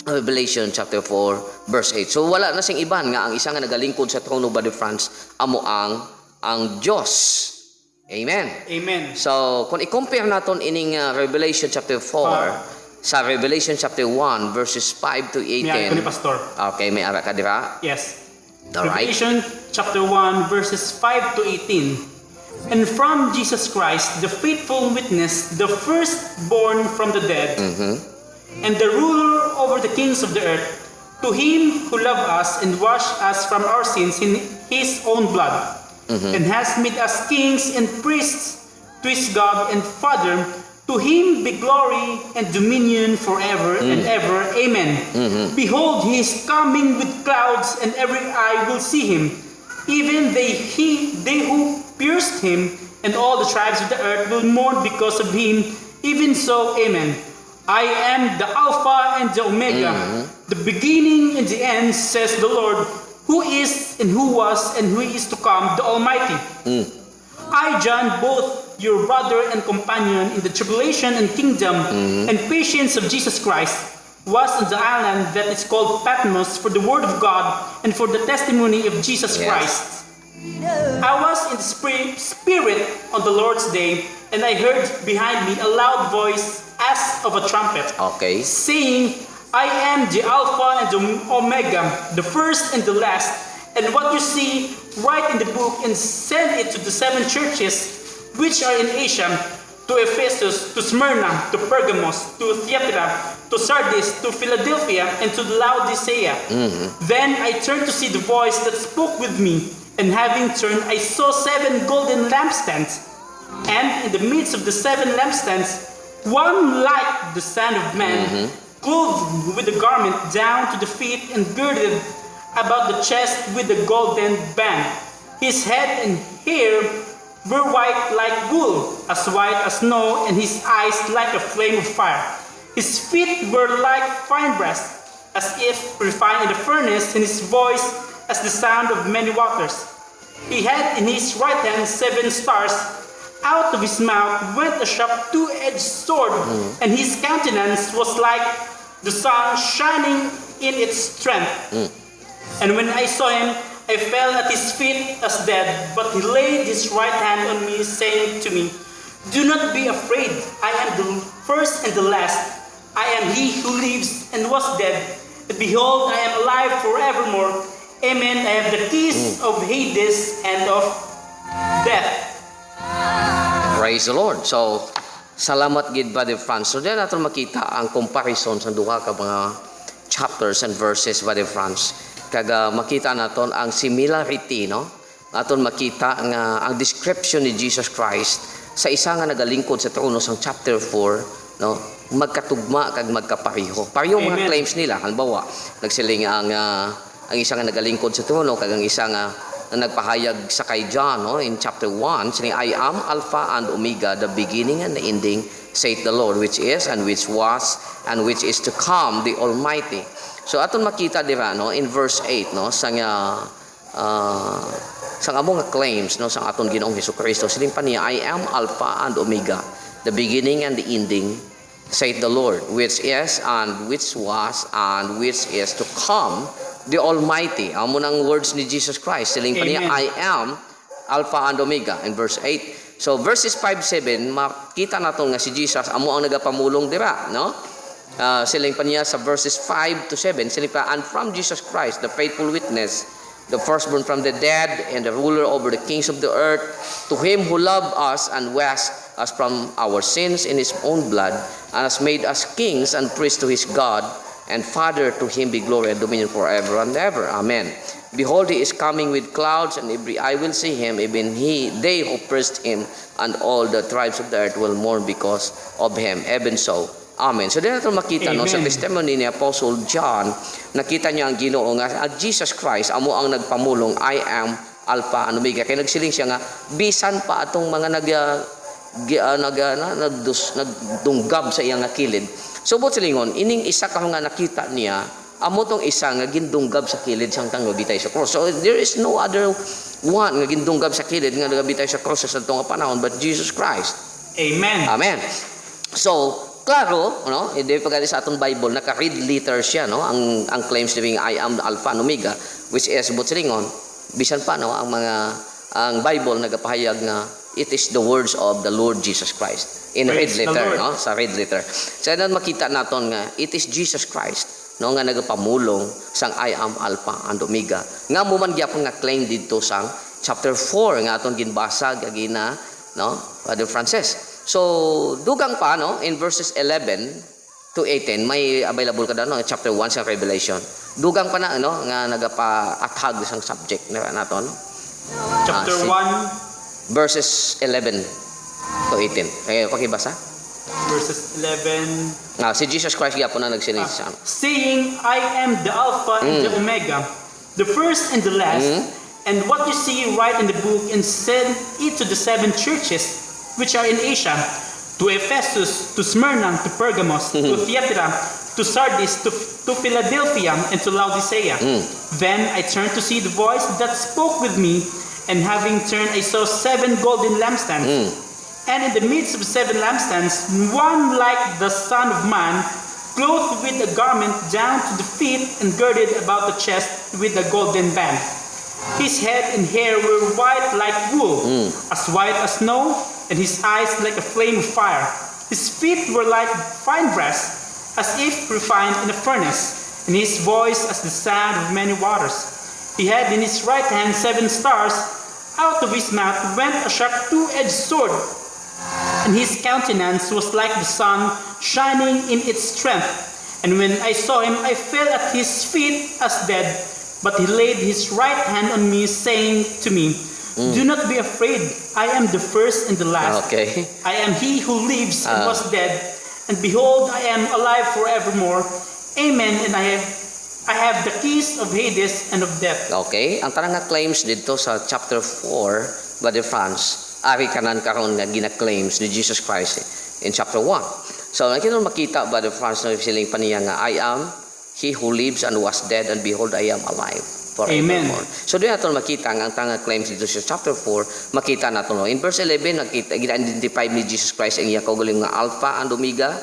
Speaker 2: Revelation chapter 4 verse 8. So, wala na sing iban nga ang isa nga nagalingkod sa trono, Brother Franz, amo ang Diyos. Amen.
Speaker 3: Amen.
Speaker 2: So, kung i-compare naton ining Revelation chapter 4 sa Revelation chapter 1 verses 5 to 18.
Speaker 3: May ako ni Pastor.
Speaker 2: Okay, may ara ka dira.
Speaker 3: Yes.
Speaker 2: Alright.
Speaker 3: Revelation chapter 1 verses 5 to 18. And from Jesus Christ, the faithful witness, the firstborn from the dead, and the ruler over the kings of the earth, to him who loved us and washed us from our sins in his own blood, and has made us kings and priests to his God and Father, to him be glory and dominion forever and ever. Amen. Behold, he is coming with clouds, and every eye will see him, even they who pierced him, and all the tribes of the earth will mourn because of him. Even so, amen. I am the Alpha and the Omega, the beginning and the end, says the Lord, who is and who was and who is to come, the Almighty. I, John, both your brother and companion in the tribulation and kingdom and patience of Jesus Christ, was on the island that is called Patmos for the word of God and for the testimony of Jesus Christ. I was in the spirit on the Lord's day, and I heard behind me a loud voice as of a trumpet, saying, I am the Alpha and the Omega, the first and the last. And what you see, write in the book and send it to the 7 churches which are in Asia, to Ephesus, to Smyrna, to Pergamos, to Thyatira, to Sardis, to Philadelphia, and to Laodicea. Then I turned to see the voice that spoke with me, and having turned, I saw 7 golden lampstands, and in the midst of the 7 lampstands, one like the Son of Man, clothed with a garment down to the feet and girded about the chest with a golden band. His head and hair were white like wool, as white as snow, and his eyes like a flame of fire. His feet were like fine brass, as if refined in the furnace, and his voice as the sound of many waters. He had in his right hand 7 stars. Out of his mouth went a sharp two-edged sword, and his countenance was like the sun shining in its strength. And when I saw him, I fell at his feet as dead, but he laid his right hand on me, saying to me, "Do not be afraid. I am the first and the last. I am he who lives and was dead. And behold, I am alive forevermore. Amen. I have the keys of Hades and of death."
Speaker 2: Praise the Lord. So, salamat gid Brother Franz. So, diyan natin makita ang comparison sa duha ka mga chapters and verses, Brother Franz. Kaga makita naton ang similarity, no? Aton makita nga ang description ni Jesus Christ sa isa nga nagalingkod sa trono sang chapter 4, no? Magkatugma kag magkapareho. Pareho mga
Speaker 3: Amen.
Speaker 2: claims nila. Halimbawa, nagsiling ang isa nga nagalingkod sa trono kag ang isa nga na nagpahayag sa kay John, no, in chapter 1, saying, "I am Alpha and Omega, the beginning and the ending, saith the Lord, which is and which was and which is to come, the Almighty." So aton makita dira, no, in verse 8, no, sang among claims, no, sang aton Ginoong Hesukristo, siling pa niya, "I am Alpha and Omega, the beginning and the ending, saith the Lord, which is and which was and which is to come, the Almighty." Amo nang words ni Jesus Christ. Siling pa niya,
Speaker 3: Amen.
Speaker 2: "I am Alpha and Omega," in verse 8. So verses 5-7, makita nato nga si Jesus amo ang nagapamulong dira, no? Siling pa niya sa verses 5-7, siling pa, "And from Jesus Christ, the faithful witness, the firstborn from the dead, and the ruler over the kings of the earth, to him who loved us and washed us from our sins in his own blood, and has made us kings and priests to his God and Father, to him be glory and dominion forever and ever. Amen. Behold, he is coming with clouds, and every eye will see him, even they who pierced him, and all the tribes of the earth will mourn because of him. Even so. Amen. So, dito natin makita, no, sa
Speaker 3: Amen.
Speaker 2: testimony ni Apostle John, nakita niya ang Ginoo nga, Jesus Christ, amo ang nagpamulong, "I am Alpha and Omega." Kaya nagsiling siya nga, bisan pa atong mga nagdunggab sa iyang kilid. So, bot silingon, ining isa ka nga nakita niya, amo tong isa nga gindunggab sa kilid sang tang gabitay sa cross. So, there is no other one nga gindunggab sa kilid nga gabitay sa cross sa itong panahon but Jesus Christ.
Speaker 3: Amen.
Speaker 2: Amen. So, klaro, no, hindi pagkali sa atong Bible, naka-red letter siya, no, ang claims ni I am the Alpha and Omega, which is, bot silingon, bisan pa, no, ang Bible nagapahayag nga it is the words of the Lord Jesus Christ in red
Speaker 3: Praise the
Speaker 2: letter,
Speaker 3: Lord.
Speaker 2: no, sa red letter. So then makita naton nga it is Jesus Christ, no, nga nagapamulong sang I am Alpha and Omega. Nga mo man gyapon nga claim didto sang chapter 4 nga aton ginbasa gagina, no, Brother Francis. So dugang pa, no, in verses 11 to 18 may available kada, no, chapter 1 sa Revelation. Dugang pa na, no, nga nagapa-athag sang subject na naton, no?
Speaker 3: Chapter
Speaker 2: si-
Speaker 3: 1,
Speaker 2: verses 11 to 18. Ay, pakibasa.
Speaker 3: verses 11.
Speaker 2: Si Jesus Christ gyapon na nagsiling sa ano.
Speaker 3: Saying, "I am the Alpha and the Omega, the first and the last." And what you see, write in the book and send it to the 7 churches which are in Asia, to Ephesus, to Smyrna, to Pergamos, to Thyatira, to Sardis, to Philadelphia, and to Laodicea. Then I turned to see the voice that spoke with me, and having turned, I saw 7 golden lampstands. And in the midst of 7 lampstands, one like the Son of Man, clothed with a garment down to the feet, and girded about the chest with a golden band. His head and hair were white like wool, as white as snow, and his eyes like a flame of fire. His feet were like fine brass, as if refined in a furnace, and his voice as the sound of many waters. He had in his right hand 7 stars. Out of his mouth went a sharp two-edged sword, and his countenance was like the sun shining in its strength. And when I saw him, I fell at his feet as dead. But he laid his right hand on me, saying to me, "Do not be afraid. I am the first and the last.
Speaker 2: Okay.
Speaker 3: I am he who lives and was dead, and behold, I am alive forevermore. Amen. And I have the keys of Hades and of death."
Speaker 2: Okay. Ang tanang nga claims dito sa chapter 4, Brother Franz, ari kanan karon nga gina-claims ni Jesus Christ in chapter 1. So nakita makita ba the Franz na siling paniya nga I am he who lives and was dead, and behold I am alive forevermore. So doon natin makita ang tanga claims dito sa chapter 4, makita natin no. In verse 11 nakita gina-identify ni Jesus Christ ang iya kaugaling nga Alpha and Omega,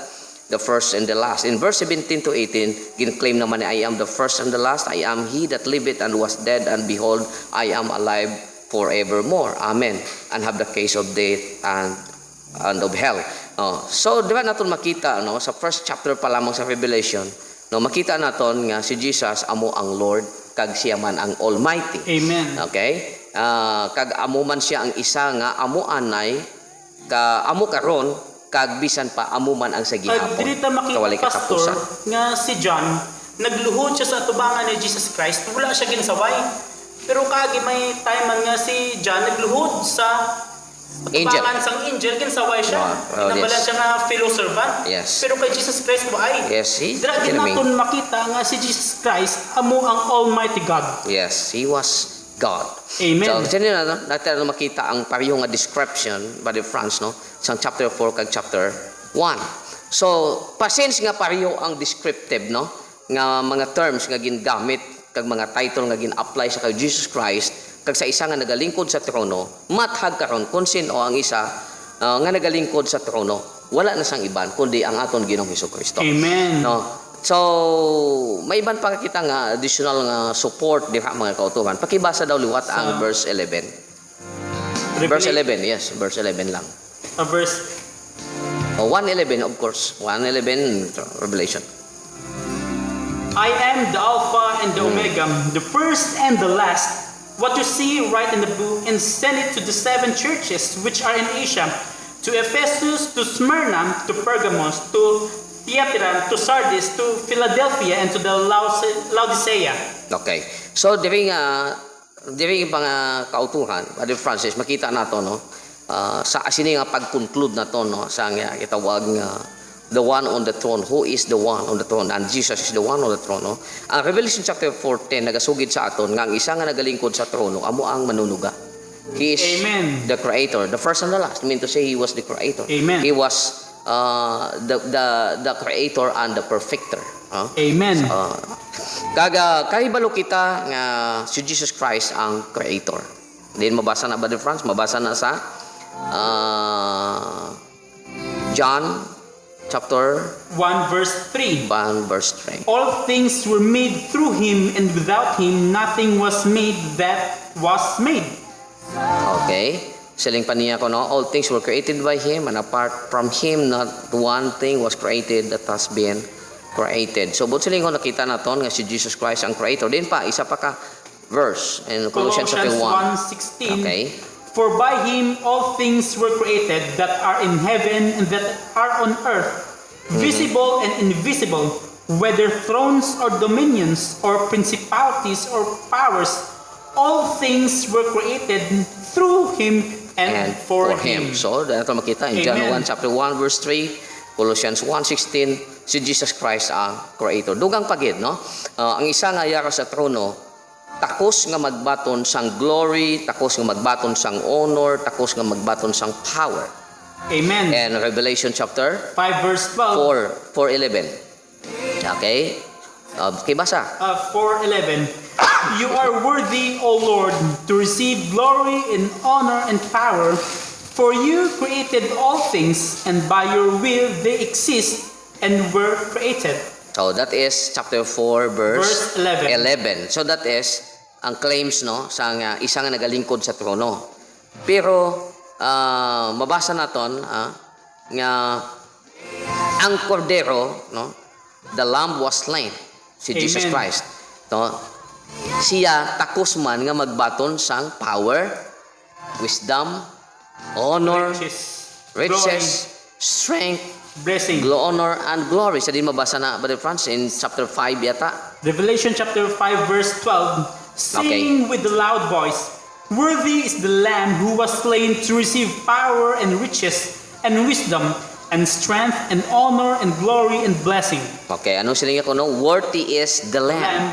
Speaker 2: the first and the last. In verse 17 to 18, gin-claim naman ni I am the first and the last. I am he that liveth and was dead, and behold, I am alive forevermore. Amen. And have the case of death and of hell. So, di ba natin makita, no, sa first chapter pa lamang sa Revelation, no, makita natin nga si Jesus amo ang Lord, kag siya man ang Almighty.
Speaker 3: Amen.
Speaker 2: Okay? Kag amo man siya ang isa nga amo anay, amo karon, kag bisan pa amo man ang sa gihapon.
Speaker 3: Dito makita pastor nga si John nagluhod siya sa atubangan ni Jesus Christ, wala siya ginsaway. Pero kagi may time man nga si John nagluhod sa atubangan sang angel, ginsaway siya. Nabalan siya nga fellow servant.
Speaker 2: Yes.
Speaker 3: Pero kay Jesus Christ ba ay?
Speaker 2: Yes,
Speaker 3: Dira naton makita nga si Jesus Christ amo ang Almighty God.
Speaker 2: Yes, he was God.
Speaker 3: Amen.
Speaker 2: So, dyan natin makita ang pareho nga description by the Franz, no? Sa chapter 4 kag chapter 1. So, pasens nga pareho ang descriptive, no? Nga mga terms nga gingamit kag mga title nga gin-apply sa kay Jesus Christ kag sa isa nga nagalingkod sa trono, mathag karon kung sino ang isa nga nagalingkod sa trono, wala na sang iban kundi ang aton Ginoong Hesukristo.
Speaker 3: Amen.
Speaker 2: No? So, may iban pa kita nga additional nga support di mga kautuhan. Pakibasa daw liwat ang verse 11. Verse 11, yes, verse 11 lang.
Speaker 3: Verse
Speaker 2: 1:11 of course. 1:11 Revelation.
Speaker 3: I am the Alpha and the Omega, the first and the last. What you see, write in the book and send it to the 7 churches which are in Asia, to Ephesus, to Smyrna, to Pergamos, to Thyatira, to Sardis, to Philadelphia, and to the Laodicea.
Speaker 2: Okay. So, diri mga kautuhan, Brother Francis, makita nato, no? Sa asini nga pag-conclude nato, no? Sa nga itawag nga the one on the throne, who is the one on the throne, and Jesus is the one on the throne, no? Ang Revelation chapter 4:10 nagasugid sa aton nga ang isa nga nagalingkod sa trono amo ang manunuga. He is
Speaker 3: Amen.
Speaker 2: the creator, the first and the last. I mean to say he was the creator.
Speaker 3: Amen.
Speaker 2: He was the creator and the perfecter.
Speaker 3: Amen.
Speaker 2: Kahibalo kita nga si Jesus Christ ang creator. Then mabasa na ba di Franz? Mabasa na sa John chapter
Speaker 3: 1 verse 3.
Speaker 2: 1 verse 3.
Speaker 3: All things were made through him, and without him nothing was made that was made.
Speaker 2: Okay. Siling pa niya ko, no? All things were created by him, and apart from him not one thing was created that has been created. So but siling ko nakita naton nga si Jesus Christ ang creator. Din pa isa pa ka verse in Colossians chapter 1.
Speaker 3: 1:16.
Speaker 2: Okay.
Speaker 3: For by him all things were created that are in heaven and that are on earth, visible and invisible, whether thrones or dominions or principalities or powers, all things were created through him and for him.
Speaker 2: So, dato makita in John
Speaker 3: Amen.
Speaker 2: 1 chapter 1 verse 3, Colossians 1:16, si Jesus Christ ang creator. Dugang pagid, no? Ang isa nga yara sa trono, takos nga magbaton sang glory, takos nga magbaton sang honor, takos nga magbaton sang power.
Speaker 3: Amen.
Speaker 2: And Revelation chapter
Speaker 3: 5 verse 12.
Speaker 2: 4:11. Okay? Kibasa.
Speaker 3: 4:11. You are worthy, O Lord, to receive glory and honor and power, for you created all things, and by your will they exist and were created.
Speaker 2: So that is chapter 4 verse
Speaker 3: 11.
Speaker 2: So that is ang claims, no, sa isa nga nagalingkod sa trono. Pero mabasa naton nga ang kordero, no, the lamb was slain, si Jesus
Speaker 3: Amen.
Speaker 2: Christ, no, siya takos man nga magbaton sang power, wisdom, honor, riches, strength,
Speaker 3: blessing.
Speaker 2: honor and glory. Sa din mabasa na Brother Franz in chapter 5 yata.
Speaker 3: Revelation chapter 5 verse 12, saying with a loud voice, worthy is the Lamb who was slain to receive power and riches and wisdom and strength and honor and glory and blessing.
Speaker 2: Okay, ano sininga ko, no? Worthy is the Lamb.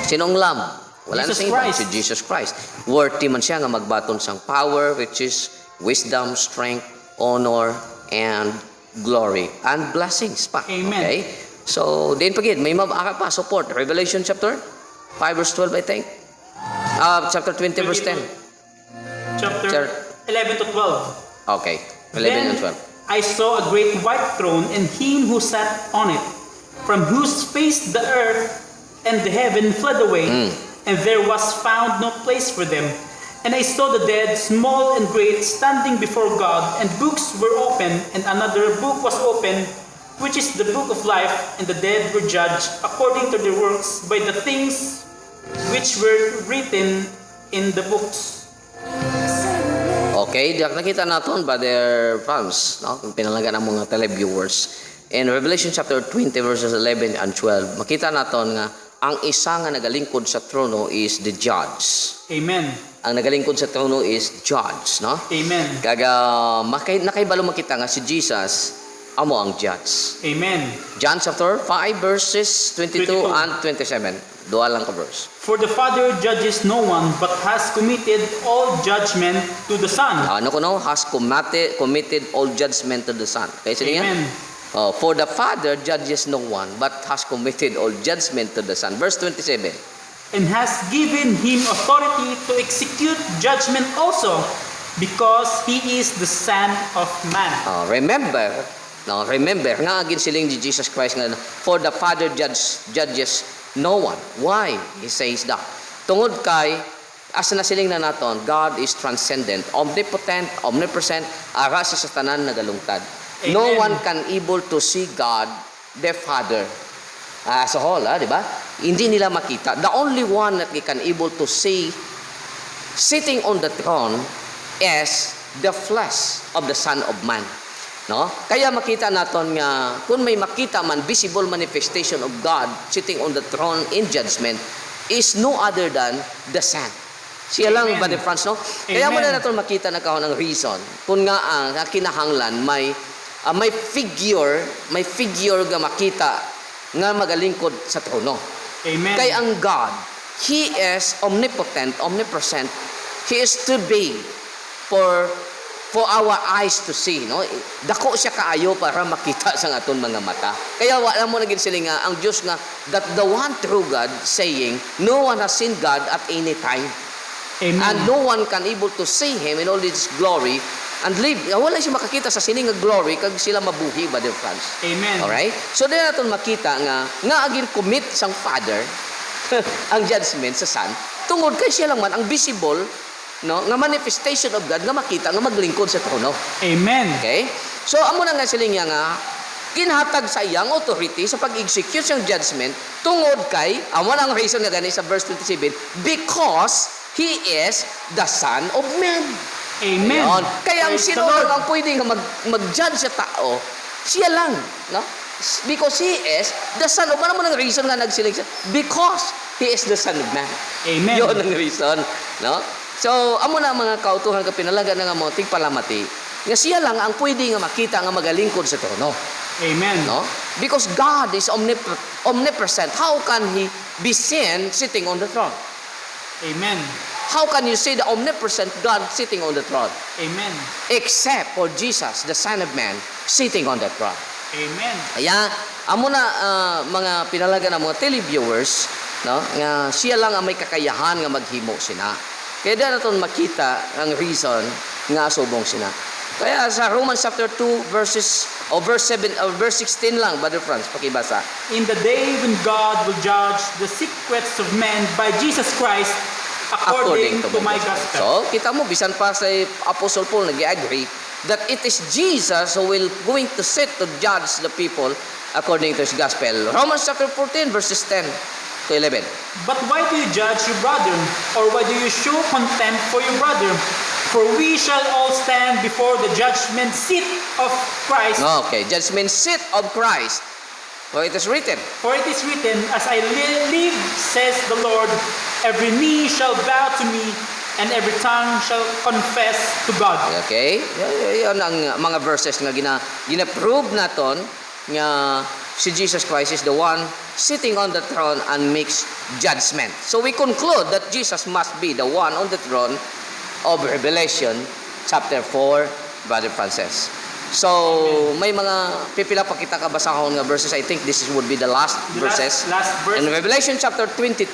Speaker 2: Sinong Lamb? Wala
Speaker 3: Jesus
Speaker 2: na sa iba,
Speaker 3: Christ.
Speaker 2: si Jesus Christ. Worthy man siya nga magbaton sang power, riches, wisdom, strength, honor, and glory, and blessings pa.
Speaker 3: Amen.
Speaker 2: Okay? So, din pagid, may mabaka pa support. Revelation chapter 5 verse 12, I think. Chapter 20 verse 10.
Speaker 3: Chapter 11 to 12.
Speaker 2: Okay. 11 and 12.
Speaker 3: I saw a great white throne and him who sat on it, from whose face the earth and the heaven fled away, and there was found no place for them. And I saw the dead, small and great, standing before God, and books were opened, and another book was opened, which is the book of life, and the dead were judged according to their works by the things which were written in the books.
Speaker 2: Okay, nakita natin Brother Franz, no? Kung pinalaga ng mga televiewers. In Revelation chapter 20 verses 11 and 12, makita natin nga ang isa nga nagalingkod sa trono is the judge.
Speaker 3: Amen.
Speaker 2: Ang nagalingkod sa trono is judge, no?
Speaker 3: Amen.
Speaker 2: Kaga nakaibalo makita nga si Jesus amo ang judge.
Speaker 3: Amen.
Speaker 2: John chapter 5 verses 22 and 27. Dua lang ka verse.
Speaker 3: For the Father judges no one, but has committed all judgment to the Son.
Speaker 2: Ano ko no? Has committed all judgment to the Son. Kaya sino
Speaker 3: Amen.
Speaker 2: yan? For the Father judges no one, but has committed all judgment to the Son. Verse 27.
Speaker 3: And has given him authority to execute judgment also, because he is the Son of Man.
Speaker 2: Remember, nga agin siling ni Jesus Christ nga, for the Father judges no one. Why? He says that. Tungod kay, asa na siling na naton, God is transcendent, omnipotent, omnipresent, ara sa tanan nagalungtad. No
Speaker 3: Amen.
Speaker 2: one can able to see God, the Father. As a whole, di ba? Hindi nila makita. The only one that we can able to see sitting on the throne is the flesh of the Son of Man. No? Kaya makita naton nga kung may makita man visible manifestation of God sitting on the throne in judgment is no other than the Son. Siya lang
Speaker 3: Amen.
Speaker 2: Brother Franz, no? Kaya mo
Speaker 3: Amen.
Speaker 2: na naton makita na kahon ang reason kung nga ang kinahanglan may figure nga makita nga magalingkod sa trono.
Speaker 3: Amen.
Speaker 2: Kay ang God, He is omnipotent, omnipresent. He is too big for our eyes to see, no? Dako siya kaayo para makita sa aton mga mata. Kaya wala mo naging sila nga ang Dios nga that the one true God saying, no one has seen God at any time.
Speaker 3: Amen.
Speaker 2: And no one can able to see Him in all His glory and live. Wala siya makakita sa sining nga glory kag sila mabuhi, Brother Franz.
Speaker 3: Amen.
Speaker 2: Alright? So, din natin makita nga agin commit sang Father ang judgment sa Son, tungod kay siya lang man ang visible, no, nga manifestation of God nga makita nga maglingkod sa trono.
Speaker 3: Amen.
Speaker 2: Okay? So, amo na nga sila nga kinhatag sa iyang authority sa pag-execute sang judgment tungod kay, amo na ang reason nga gani sa verse 27, because He is the Son of Man.
Speaker 3: Amen.
Speaker 2: Ayan. Kaya ang
Speaker 3: Praise
Speaker 2: sino
Speaker 3: the Lord.
Speaker 2: lang ang pwedeng mag-judge sa tao, siya lang, no? Because He is the Son of Man. Ano mo ng reason nga nagsiling siya? Because He is the Son of Man.
Speaker 3: Amen.
Speaker 2: Yun ang reason, no? So, amo na mga kautuhan ka pinalaga na nga mo tigpalamati, nga siya lang ang pwede nga makita nga magalingkod sa trono,
Speaker 3: Amen.
Speaker 2: no? Because God is omnipresent. How can He be seen sitting on the throne?
Speaker 3: Amen.
Speaker 2: How can you say the omnipresent God sitting on the throne?
Speaker 3: Amen.
Speaker 2: Except for Jesus, the Son of Man, sitting on the throne.
Speaker 3: Amen.
Speaker 2: Kaya, amo na mga pinalaga ng mga televiewers, no, nga siya lang ang may kakayahan nga maghimo sina. Kaya dahil natin makita ang reason nga subong sina. Kaya sa Romans chapter 2 verse 16 lang, Brother Franz, pakibasa.
Speaker 3: In the day when God will judge the secrets of men by Jesus Christ according to my gospel.
Speaker 2: So, kita mo, bisan pa sa Apostle Paul nag-agree that it is Jesus who will going to sit to judge the people according to His gospel. Romans chapter 14 verses 10 to 11.
Speaker 3: But why do you judge your brother? Or why do you show contempt for your brother? For we shall all stand before the judgment seat of Christ.
Speaker 2: Okay, judgment seat of Christ. For it is written.
Speaker 3: For it is written, as I live, says the Lord, every knee shall bow to me, and every tongue shall confess to God.
Speaker 2: Okay? Yan ang mga verses nga gina-prove naton nga si Jesus Christ is the one sitting on the throne and makes judgment. So we conclude that Jesus must be the one on the throne of Revelation chapter 4, Brother Francis. So, may mga pipila pa kita kabasahon nga verses. I think this would be the last verses.
Speaker 3: Last verse.
Speaker 2: In Revelation chapter 22,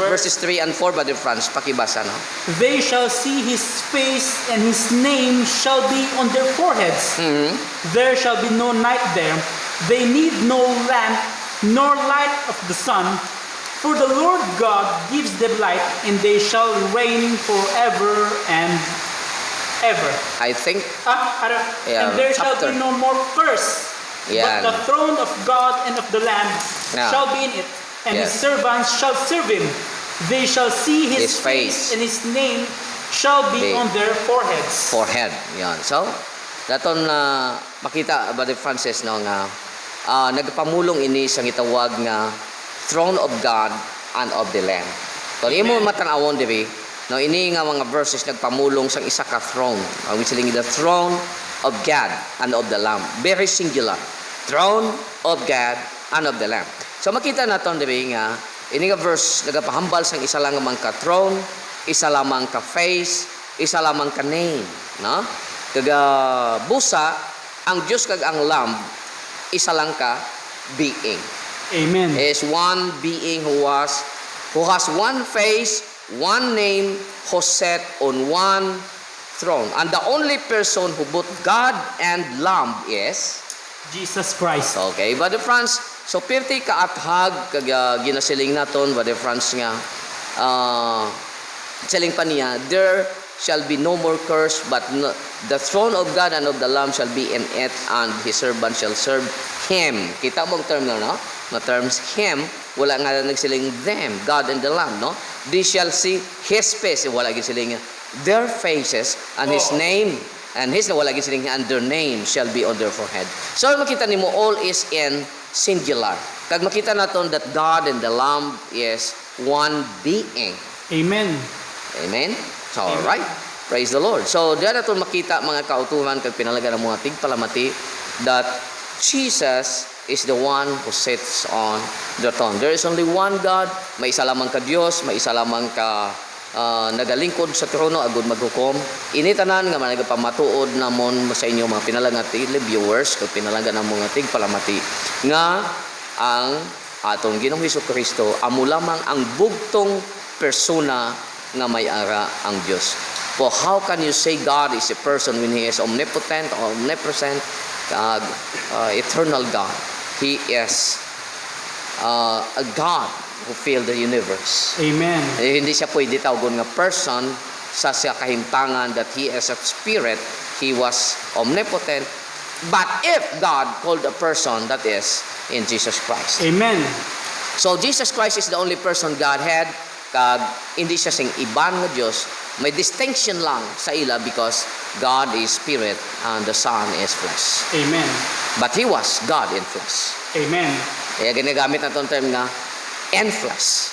Speaker 2: verses 3 and 4, Brother Franz, pakibasa, no?
Speaker 3: They shall see his face, and his name shall be on their foreheads. There shall be no night there. They need no lamp, nor light of the sun. For the Lord God gives them light, and they shall reign forever and ever.
Speaker 2: I think,
Speaker 3: And there shall
Speaker 2: chapter.
Speaker 3: be no more curse.
Speaker 2: Yan.
Speaker 3: But the throne of God and of the Lamb
Speaker 2: Yeah.
Speaker 3: shall be in it, and his
Speaker 2: Yes.
Speaker 3: servants shall serve him. They shall see his,
Speaker 2: His face.
Speaker 3: and his name shall be
Speaker 2: Be-
Speaker 3: on their foreheads.
Speaker 2: forehead. Yan. So, daton na makita, Brother Francis, no, nga nagpamulong ini sa gitawag nga throne of God and of the Lamb. So, imo matanawon diri, no, ini nga mga verses nagpamulong sa isa ka throne. Ang siling the throne of God and of the Lamb. Very singular. Throne of God and of the Lamb. So makita naton diri nga ini nga verse nagapahambal sang isa lang man ka throne, isa lamang ka face, isa lamang ka name, no? Kaga busa ang Dios kag ang Lamb isa lang ka being.
Speaker 3: Amen.
Speaker 2: Is one being who has one face, one name, who sat on one throne. And the only person who both God and Lamb is
Speaker 3: Jesus Christ.
Speaker 2: okay, Brother Franz. So pirti ka athag kag ginasiling naton, Brother Franz, nga siling pa niya, there shall be no more curse, but the throne of God and of the Lamb shall be in it, and his servant shall serve him. Kita mo ang term no? Na terms him, wala nga nagsiling them, God and the Lamb, no? They shall see his face, wala gisiling their faces, and his name, and his wala gisiling and their name shall be on their forehead. So makita nimo all is in singular. Kag makita naton that God and the Lamb is one being.
Speaker 3: Amen.
Speaker 2: Amen? So, alright. Praise the Lord. So, diyan natin makita mga kautuhan kag pinalaga ng mga tigpalamati that Jesus is the one who sits on the throne. There is only one God. May isa lamang ka Diyos, may isa lamang ka nagalingkod sa trono agud maghukom. Initanan nga nagapamatuod namon sa inyo mga pinalaga viewers kag pinalaga ng mga tigpalamati nga ang atong Ginoong Hesukristo amo lamang ang bugtong persona nga may ara ang Dios. For how can you say God is a person when He is omnipotent, omnipresent, eternal God? He is a God who filled the universe.
Speaker 3: Amen.
Speaker 2: Hindi siya pwede tawgon nga person sa siya kahimtangan that He is a spirit. He was omnipotent. But if God called a person, that is in Jesus Christ.
Speaker 3: Amen.
Speaker 2: So Jesus Christ is the only person God had, kag hindi siya sing iban nga Dios. May distinction lang sa ila because God is spirit and the Son is flesh.
Speaker 3: Amen.
Speaker 2: But He was God in flesh.
Speaker 3: Amen.
Speaker 2: Kaya ginagamit na itong term nga in flesh.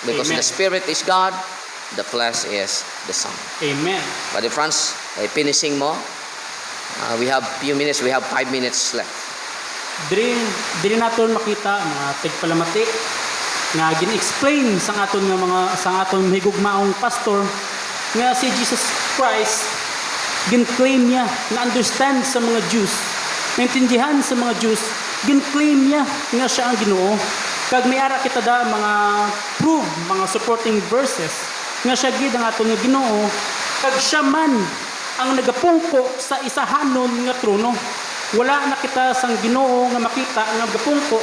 Speaker 2: Because
Speaker 3: Amen.
Speaker 2: the spirit is God, the flesh is the Son.
Speaker 3: Amen.
Speaker 2: Brother Franz, finishing mo. We have few minutes. We have 5 minutes left.
Speaker 3: Diri naton makita mga tigpalamati nga gin-explain sang aton higugmaong pastor nga si Jesus Christ gin-claim niya na understand sa mga Jews, naintindihan sa mga Jews, gin-claim niya nga siya ang Ginoo. Kag may ara kita da mga prove, mga supporting verses nga siya gid ang aton nga Ginoo, kag siya man ang nagapungko sa isahanon nga trono. Wala na kita sang Ginoo nga makita nga gapungko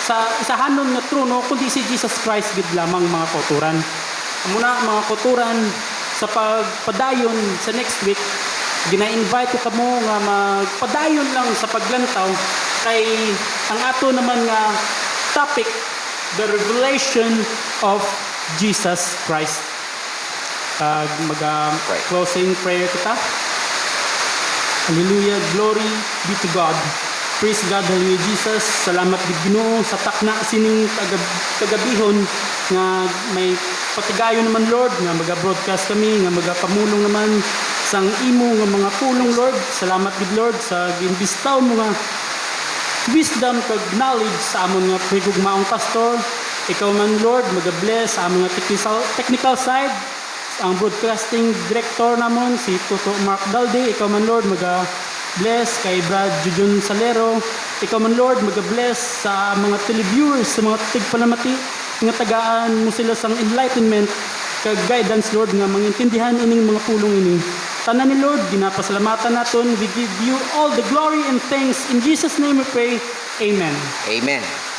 Speaker 3: sa isahanon nga trono kundi si Jesus Christ gid lamang mga kauturan. Muna mga kauturan sa pagpadayon sa next week, gina-invite ko kamo nga magpadayon lang sa paglantaw kay ang ato naman nga topic, the revelation of Jesus Christ. Closing prayer kita. Hallelujah, glory be to God. Praise God, hallelujah Jesus. Salamat gid Ginoo sa takna sining kagabihon nga may patigayon naman Lord nga maga-broadcast kami nga magapamulong naman sang imo nga mga pulong Lord. Salamat gid Lord sa ginbistaw mo nga wisdom kag knowledge sa amon nga higugmaong pastor. Ikaw man Lord, maga-bless sa amon nga technical side ang broadcasting director namon si Tuto Mark Dalde. Ikaw man Lord maga-bless kay Brad Jujun Salero. Ikaw man Lord maga-bless sa mga televiewers, sa mga tigpalamati nga tagaan mo sila sang enlightenment kag guidance Lord nga mangintindihan ining mga pulong ini. Tanan ni Lord ginapasalamatan naton. We give you all the glory and thanks. In Jesus name we pray. Amen.
Speaker 2: Amen.